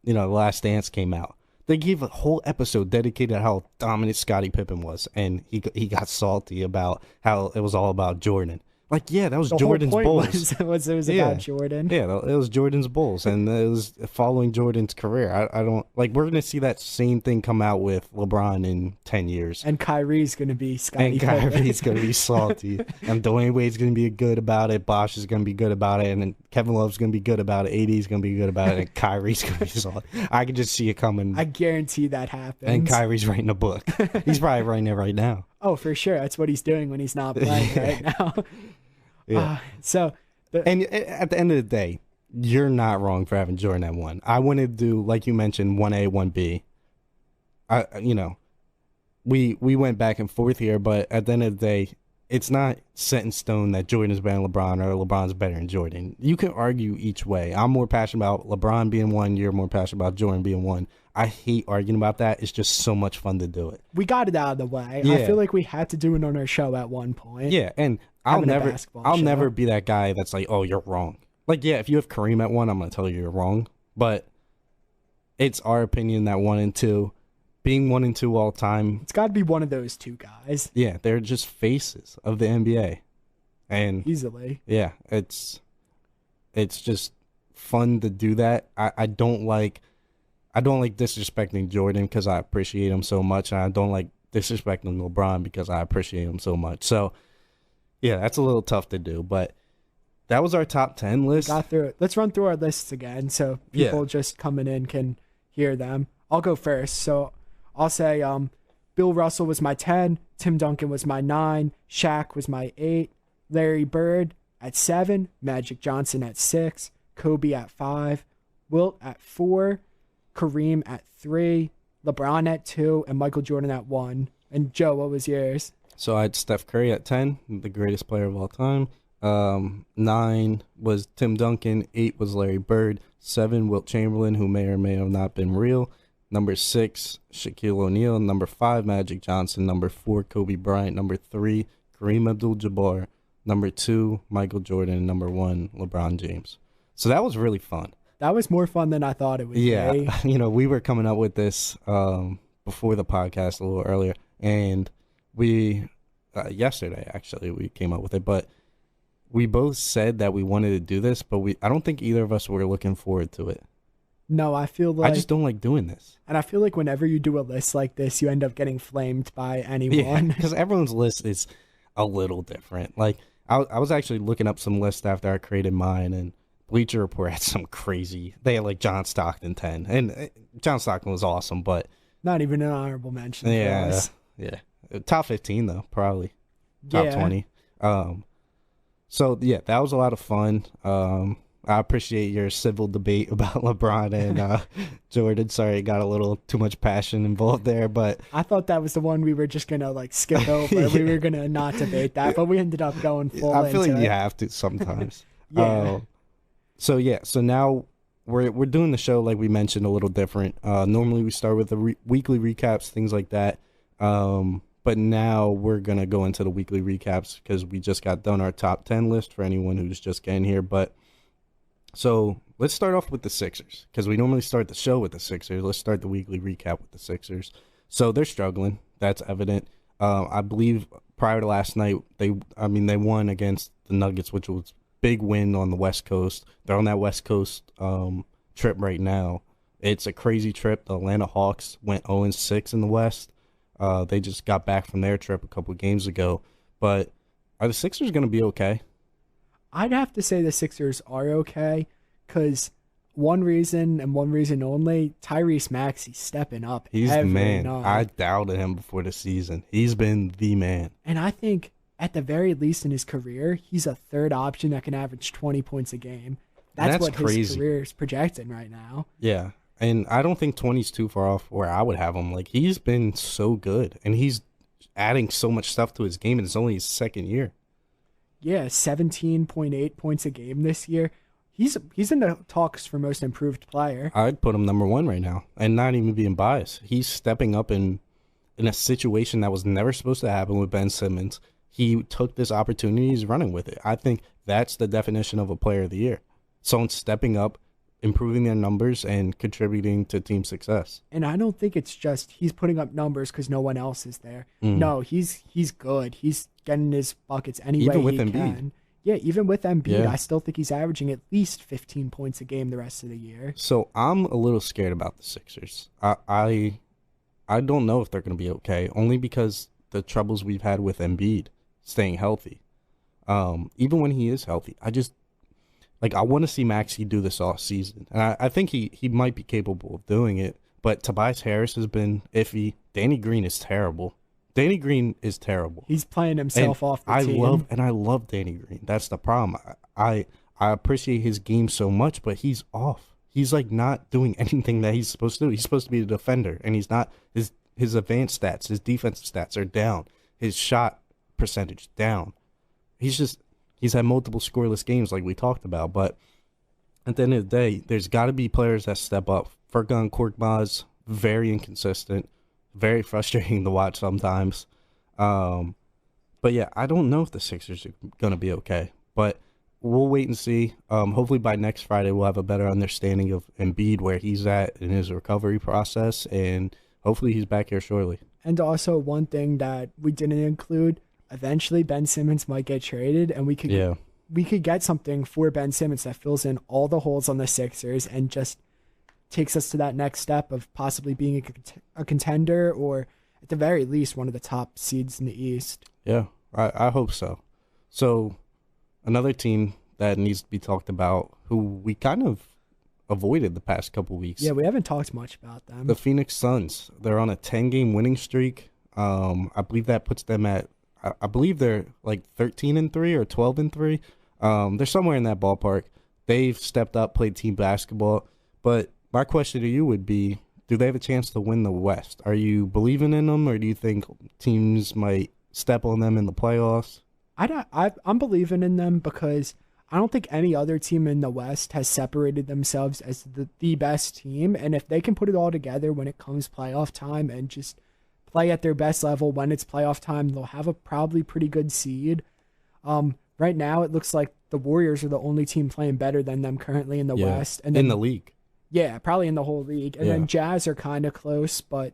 The Last Dance came out. They gave a whole episode dedicated to how dominant Scottie Pippen was, and he got salty about how it was all about Jordan. Like, yeah, that was The Jordan's whole point Bulls. was it was Yeah. about Jordan. Yeah, it was Jordan's Bulls, and it was following Jordan's career. I don't like. We're gonna see that same thing come out with LeBron in 10 years, And Kyrie's gonna be Scottie and Pippen. Kyrie's gonna be salty, and Dwayne Wade's gonna be good about it. Bosh is gonna be good about it, and then Kevin Love's gonna be good about it. AD's gonna be good about it, and Kyrie's gonna be salty. I can just see it coming. I guarantee that happens. And Kyrie's writing a book. He's probably writing it right now. Oh, for sure. That's what he's doing when he's not playing right now. Yeah. And at the end of the day, you're not wrong for having Jordan at 1. I wanted to do, like you mentioned, 1A, 1B. We went back and forth here, but at the end of the day, it's not set in stone that Jordan is better than LeBron or LeBron's better than Jordan. You can argue each way. I'm more passionate about LeBron being 1. You're more passionate about Jordan being 1. I hate arguing about that. It's just so much fun to do it. We got it out of the way. Yeah. I feel like we had to do it on our show at one point. Yeah, and I'll Having a never basketball show. never be that guy that's like, oh, you're wrong. Like, yeah, if you have Kareem at 1, I'm gonna tell you you're wrong. But it's our opinion that 1 and 2, being 1 and 2 all time. It's got to be one of those two guys. Yeah, they're just faces of the NBA, and Easily. yeah, it's just fun to do that. I don't like disrespecting Jordan because I appreciate him so much, and I don't like disrespecting LeBron because I appreciate him so much. So yeah, that's a little tough to do, but that was our top 10 list. Got through it. Let's run through our lists again so people just coming in can hear them. I'll go first. So I'll say Bill Russell was my 10, Tim Duncan was my 9, Shaq was my 8, Larry Bird at 7, Magic Johnson at 6, Kobe at 5, Wilt at 4, Kareem at 3, LeBron at 2, and Michael Jordan at 1. And Joe, what was yours? So I had Steph Curry at 10, the greatest player of all time. 9 was Tim Duncan. 8 was Larry Bird. 7, Wilt Chamberlain, who may or may have not been real. Number 6, Shaquille O'Neal. Number 5, Magic Johnson. Number 4, Kobe Bryant. Number 3, Kareem Abdul-Jabbar. Number 2, Michael Jordan. And number 1, LeBron James. So that was really fun. That was more fun than I thought it would Yeah, be. we were coming up with this before the podcast a little earlier, and we yesterday actually we came up with it, but we both said that we wanted to do this, but I don't think either of us were looking forward to it. No, I feel like I just don't like doing this. And I feel like whenever you do a list like this, you end up getting flamed by anyone. Because everyone's list is a little different. Like I was actually looking up some lists after I created mine, and Bleacher Report had some crazy. They had like John Stockton 10, and John Stockton was awesome, but Not even an honorable mention. yeah, For us. yeah, top 15 though, probably top 20. So yeah, that was a lot of fun. I appreciate your civil debate about LeBron and Jordan. Sorry, it got a little too much passion involved there, but I thought that was the one we were just gonna like skip over. Yeah. We were gonna not debate that, but we ended up going full. I feel like into you it. have to sometimes. Yeah. So now we're doing the show like we mentioned a little different. Normally we start with the weekly recaps, things like that. But now we're gonna go into the weekly recaps because we just got done our top 10 list for anyone who's just getting here. But so let's start off with the Sixers because we normally start the show with the Sixers. Let's start the weekly recap with the Sixers. So they're struggling. That's evident. I believe prior to last night, they won against the Nuggets, which was big win on the West Coast. They're on that West Coast trip right now. It's a crazy trip. The Atlanta Hawks went 0-6 in the West. They just got back from their trip a couple of games ago. But are the Sixers going to be okay? I'd have to say the Sixers are okay because one reason and one reason only, Tyrese Maxey's stepping up He's the every man. I night. doubted him before the season. He's been the man. And I think at the very least in his career, he's a third option that can average 20 points a game. And That's that's what his crazy. career is projecting right now. Yeah. And I don't think 20's too far off where I would have him. Like, he's been so good, and he's adding so much stuff to his game, and it's only his second year. Yeah, 17.8 points a game this year. He's in the talks for most improved player. I'd put him number one right now, and not even being biased. He's stepping up in a situation that was never supposed to happen with Ben Simmons. He took this opportunity, he's running with it. I think that's the definition of a player of the year. Someone stepping up, improving their numbers, and contributing to team success. And I don't think it's just he's putting up numbers because no one else is there. Mm. No, he's good. He's getting his buckets any way Even with he Embiid. can. Yeah, even with Embiid, Yeah. I still think he's averaging at least 15 points a game the rest of the year. So I'm a little scared about the Sixers. I don't know if they're going to be okay, only because the troubles we've had with Embiid staying healthy. Even when he is healthy, I want to see Maxey do this all season. And I think he might be capable of doing it, but Tobias Harris has been iffy. Danny Green is terrible. Danny Green is terrible. He's playing himself off the team. I love Danny Green. That's the problem. I appreciate his game so much, but he's off. He's like not doing anything that he's supposed to do. He's supposed to be a defender, and he's not. His advanced stats, his defensive stats are down. His shot percentage down. He's had multiple scoreless games like we talked about, but at the end of the day, there's got to be players that step up. Furkan Korkmaz, very inconsistent, very frustrating to watch sometimes. But yeah, I don't know if the Sixers are going to be okay, but we'll wait and see. Hopefully by next Friday, we'll have a better understanding of Embiid, where he's at in his recovery process, and hopefully he's back here shortly. And also one thing that we didn't include, eventually Ben Simmons might get traded, and we could get something for Ben Simmons that fills in all the holes on the Sixers and just takes us to that next step of possibly being a contender, or at the very least one of the top seeds in the East. Yeah, I hope so. So another team that needs to be talked about, who we kind of avoided the past couple weeks. Yeah, we haven't talked much about them. The Phoenix Suns. They're on a 10-game winning streak. I believe that puts them at, I believe they're like 13-3 or 12-3. They're somewhere in that ballpark. They've stepped up, played team basketball. But my question to you would be, do they have a chance to win the West? Are you believing in them, or do you think teams might step on them in the playoffs? I'm believing in them because I don't think any other team in the West has separated themselves as the best team. And if they can put it all together when it comes playoff time and just play at their best level when it's playoff time, they'll have a probably pretty good seed. Right now, it looks like the Warriors are the only team playing better than them currently in the West. And then, in the league. Yeah, probably in the whole league. And then Jazz are kind of close, but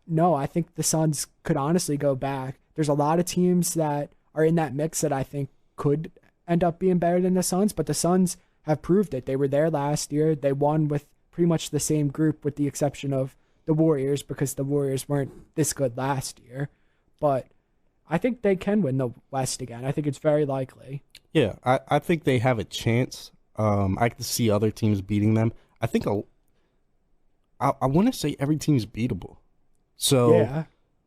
no, I think the Suns could honestly go back. There's a lot of teams that are in that mix that I think could end up being better than the Suns, but the Suns have proved it. They were there last year. They won with pretty much the same group with the exception of the Warriors, because the Warriors weren't this good last year. But I think they can win the West again. I think it's very likely. Yeah, I think they have a chance. I can see other teams beating them. I think I want to say every team's beatable. So Yeah.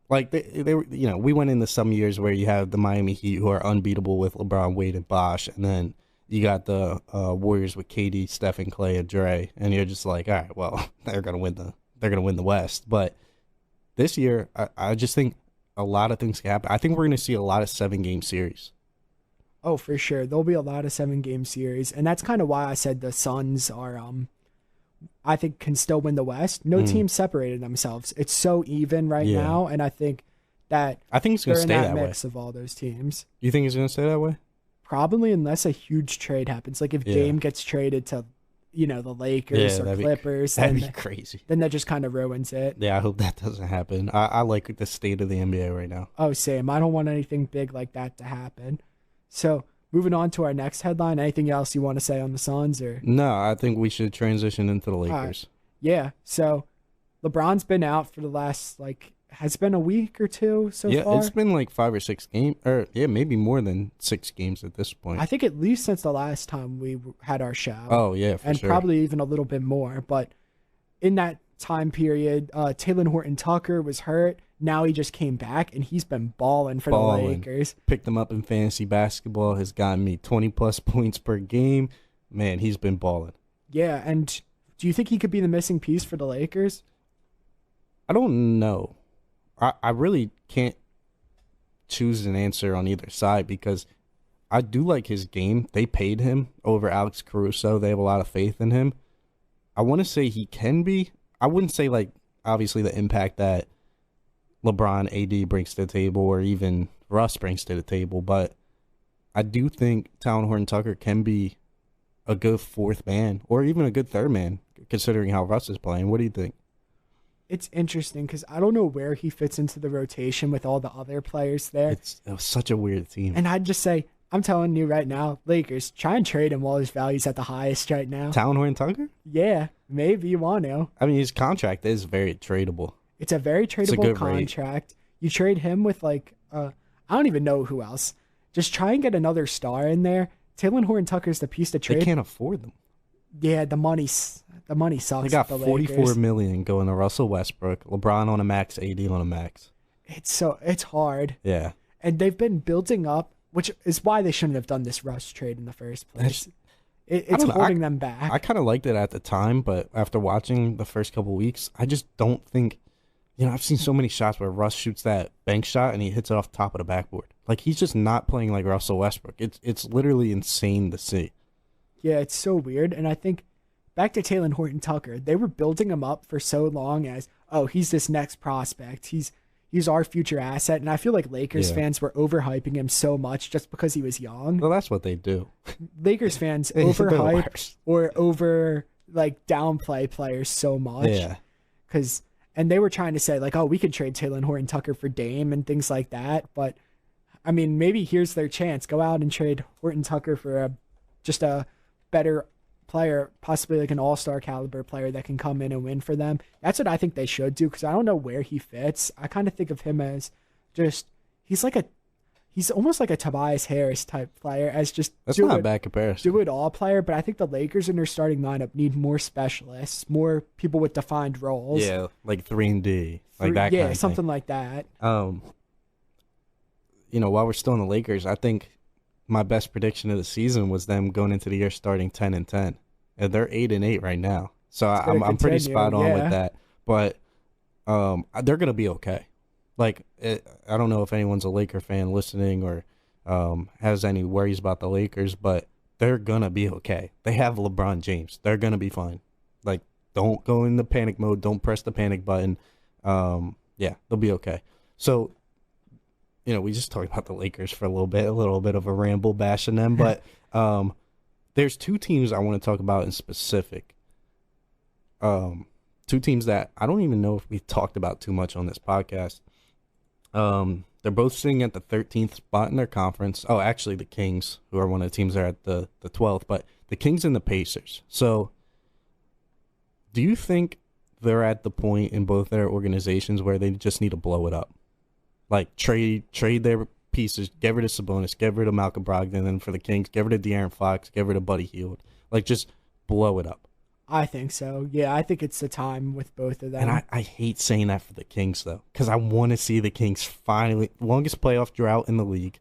like they were, we went into some years where you have the Miami Heat, who are unbeatable with LeBron, Wade, and Bosh, and then you got the Warriors with KD, Steph, and Clay, and Dre, and you're just like, all right, well, they're gonna win the West. But this year, I just think a lot of things can happen. I think we're gonna see a lot of 7-game series. Oh, for sure. There'll be a lot of 7-game series, and that's kind of why I said the Suns are I think can still win the West. No team separated themselves. It's so even right now, and I think it's gonna they're stay in that way. mix of all those teams. You think it's gonna stay that way? Probably, unless a huge trade happens. Like if Dame gets traded to, the Lakers or Clippers, that'd be crazy. Then that just kind of ruins it. Yeah, I hope that doesn't happen. I like the state of the NBA right now. Oh, same. I don't want anything big like that to happen. So moving on to our next headline. Anything else you want to say on the Suns? Or No, I think we should transition into the Lakers. yeah. So LeBron's been out for the last has been a week or two so Yeah, far. it's been like 5 or 6 games, or yeah, maybe more than 6 games at this point. I think at least since the last time we had our show. Oh yeah, for And sure. probably even a little bit more. But in that time period, Taylor Horton Tucker was hurt. Now he just came back and he's been balling for the Lakers. Picked him up in fantasy basketball. Has gotten me 20+ points per game. Man, he's been balling. Yeah, and do you think he could be the missing piece for the Lakers? I don't know. I really can't choose an answer on either side because I do like his game. They paid him over Alex Caruso. They have a lot of faith in him. I want to say he can be. I wouldn't say like obviously the impact that LeBron, AD brings to the table or even Russ brings to the table, but I do think Talon Horton Tucker can be a good fourth man or even a good third man considering how Russ is playing. What do you think? It's interesting because I don't know where he fits into the rotation with all the other players there. It was such a weird team. And I'd just say, I'm telling you right now, Lakers, try and trade him while his value's at the highest right now. Talon Horton Tucker? Yeah, maybe you want to. I mean, his contract is very tradable. It's a very tradable contract. You trade him with like, I don't even know who else. Just try and get another star in there. Talon Horton Tucker's the piece to trade. They can't afford them. Yeah, the money sucks. They got $44 million going to Russell Westbrook, LeBron on a max, AD on a max. It's hard. Yeah, and they've been building up, which is why they shouldn't have done this Russ trade in the first place. It's holding them back. I kind of liked it at the time, but after watching the first couple weeks, I just don't think. I've seen so many shots where Russ shoots that bank shot and he hits it off the top of the backboard. Like he's just not playing like Russell Westbrook. It's literally insane to see. Yeah, it's so weird, and I think. Back to Talon Horton Tucker, they were building him up for so long as, oh, he's this next prospect. He's our future asset. And I feel like Lakers fans were overhyping him so much just because he was young. Well, that's what they do. Lakers fans overhype or over like downplay players so much. Yeah. And they were trying to say like, oh, we could trade Talon Horton Tucker for Dame and things like that. But I mean, maybe here's their chance. Go out and trade Horton Tucker for just a better player, possibly like an all-star caliber player that can come in and win for them. That's what I think they should do because I don't know where he fits. I kind of think of him as just he's almost like a Tobias Harris type player as just that's not a bad comparison. Do it all player, but I think the Lakers in their starting lineup need more specialists, more people with defined roles. Yeah, like 3-and-D, like that. Yeah, kind of something thing. like that. While we're still in the Lakers, I think my best prediction of the season was them going into the year starting 10-10, and they're 8-8 right now. So I'm pretty spot on with that. But they're gonna be okay. Like I don't know if anyone's a Laker fan listening or has any worries about the Lakers, but they're gonna be okay. They have LeBron James. They're gonna be fine. Like don't go into panic mode. Don't press the panic button. Yeah, they'll be okay. So. We just talked about the Lakers for a little bit of a ramble bashing them, but there's two teams I want to talk about in specific. Two teams that I don't even know if we talked about too much on this podcast. They're both sitting at the 13th spot in their conference. Oh, actually the Kings, who are one of the teams that are at the 12th, but the Kings and the Pacers. So do you think they're at the point in both their organizations where they just need to blow it up? Like trade their pieces, get rid of Sabonis, get rid of Malcolm Brogdon, and for the Kings, get rid of De'Aaron Fox, get rid of Buddy Hield. Like just blow it up. I think so. Yeah, I think it's the time with both of them. And I hate saying that for the Kings though, because I want to see the Kings finally longest playoff drought in the league.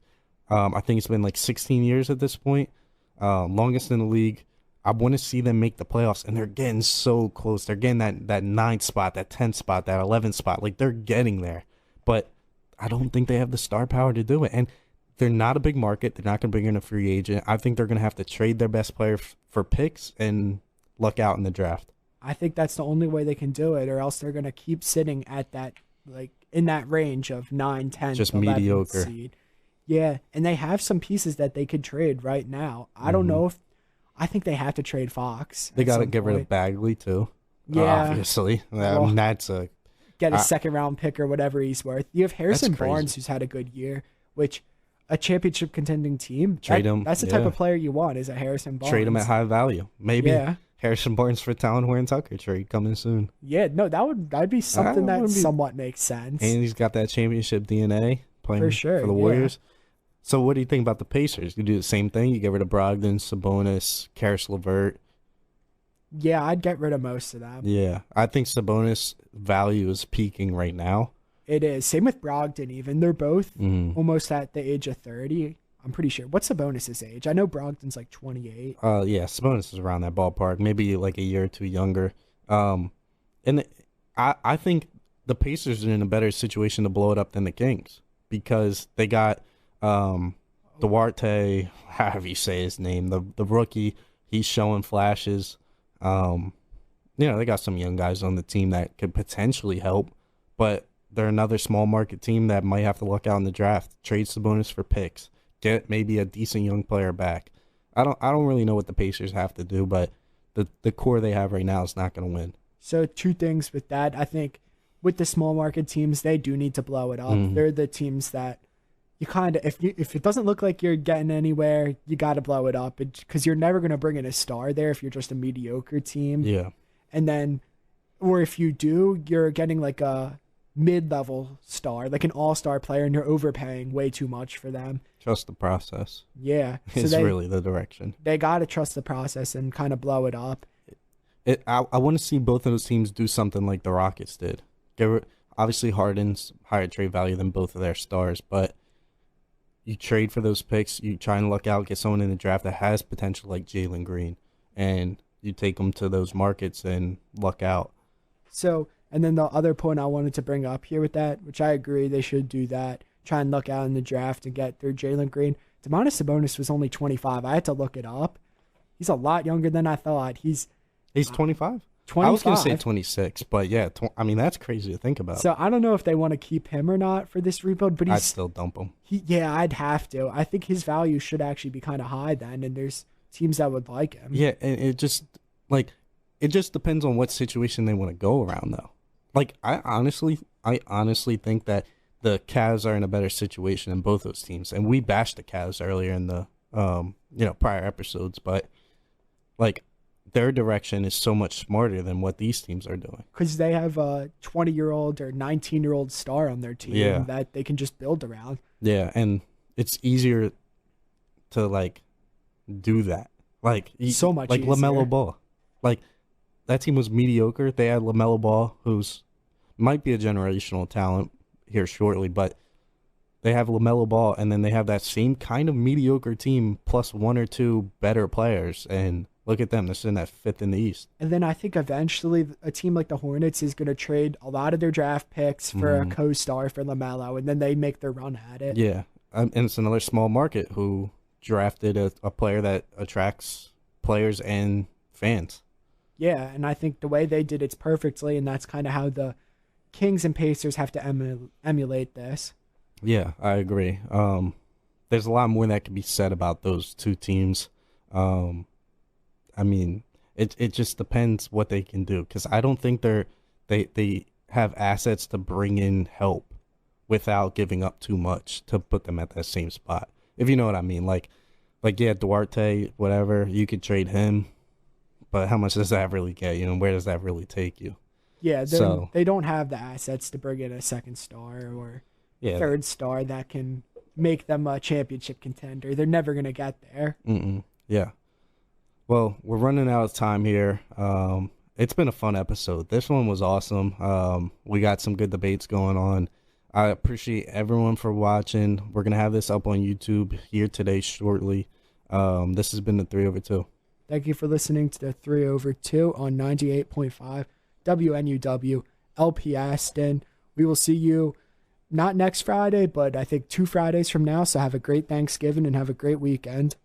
I think it's been like 16 years at this point, longest in the league. I want to see them make the playoffs, and they're getting so close. They're getting that 9th spot, that 10th spot, that 11th spot. Like they're getting there, but I don't think they have the star power to do it. And they're not a big market. They're not going to bring in a free agent. I think they're going to have to trade their best player for picks and luck out in the draft. I think that's the only way they can do it, or else they're going to keep sitting at that, like in that range of 9, 10, just mediocre seed. Yeah, and they have some pieces that they could trade right now. I don't know if I think they have to trade Fox. They got to get rid of Bagley too. Yeah, obviously. That's a get a second round pick or whatever he's worth. You have Harrison Barnes, who's had a good year, which a championship contending team, trade him. That's the type of player you want, is a Harrison Barnes. Trade him at high value. Maybe Harrison Barnes for Talon Horn Tucker trade coming soon. Yeah, no, that'd be something that wouldn't be- somewhat makes sense. And he's got that championship DNA playing For sure, for the yeah. Warriors. So what do you think about the Pacers? You do the same thing? You get rid of Brogdon, Sabonis, Karis LeVert. Yeah, I'd get rid of most of them. Yeah, I think Sabonis' value is peaking right now. It is. Same with Brogdon even. They're both Mm. almost at the age of 30. I'm pretty sure. What's Sabonis' age? I know Brogdon's like 28. Yeah, Sabonis is around that ballpark, maybe like a year or two younger. And I think the Pacers are in a better situation to blow it up than the Kings because they got Duarte, however you say his name, the rookie. He's showing flashes. They got some young guys on the team that could potentially help, but they're another small market team that might have to look out in the draft, trade Sabonis for picks, get maybe a decent young player back. I don't really know what the Pacers have to do, but the core they have right now is not going to win. So two things with that. I think with the small market teams, they do need to blow it up. Mhm. They're the teams that you kind of, if it doesn't look like you're getting anywhere, you got to blow it up because you're never going to bring in a star there if you're just a mediocre team. Yeah. And then, or if you do, you're getting like a mid-level star, like an all-star player, and you're overpaying way too much for them. Trust the process. Yeah. Is really the direction. They got to trust the process and kind of blow it up. I want to see both of those teams do something like the Rockets did. Obviously, Harden's higher trade value than both of their stars, but you trade for those picks. You try and luck out, get someone in the draft that has potential like Jalen Green, and you take them to those markets and luck out. So, and then the other point I wanted to bring up here with that, which I agree they should do that, try and luck out in the draft and get through Jalen Green. Domantas Sabonis was only 25. I had to look it up. He's a lot younger than I thought. He's 25? 25. I was going to say 26, but yeah, that's crazy to think about. So I don't know if they want to keep him or not for this rebuild, but I'd still dump him. Yeah, I'd have to. I think his value should actually be kind of high then, and there's teams that would like him. Yeah, and it just depends on what situation they want to go around, though. Like, I honestly think that the Cavs are in a better situation than both those teams, and we bashed the Cavs earlier in the prior episodes, but like their direction is so much smarter than what these teams are doing. Because they have a 20-year-old or 19-year-old star on their team that they can just build around. Yeah, and it's easier to like do that. Like so much like easier. LaMelo Ball. Like that team was mediocre. They had LaMelo Ball, who's might be a generational talent here shortly, but they have LaMelo Ball, and then they have that same kind of mediocre team plus one or two better players, and look at them. They're sitting at fifth in the East. And then I think eventually a team like the Hornets is going to trade a lot of their draft picks for a co-star for LaMelo, and then they make their run at it. Yeah, and it's another small market who drafted a player that attracts players and fans. Yeah, and I think the way they did it's perfectly, and that's kind of how the Kings and Pacers have to emulate this. Yeah, I agree. There's a lot more that can be said about those two teams. I mean, it just depends what they can do, because I don't think they have assets to bring in help without giving up too much to put them at that same spot. If you know what I mean, like yeah, Duarte, whatever, you could trade him, but how much does that really get you, and where does that really take you? Yeah, they don't have the assets to bring in a second star or third star that can make them a championship contender. They're never going to get there. Yeah. Well, we're running out of time here. It's been a fun episode. This one was awesome. We got some good debates going on. I appreciate everyone for watching. We're going to have this up on YouTube here today shortly. This has been the 3 over 2. Thank you for listening to the 3 over 2 on 98.5 WNUW LP Aston. We will see you not next Friday, but I think 2 Fridays from now. So have a great Thanksgiving and have a great weekend.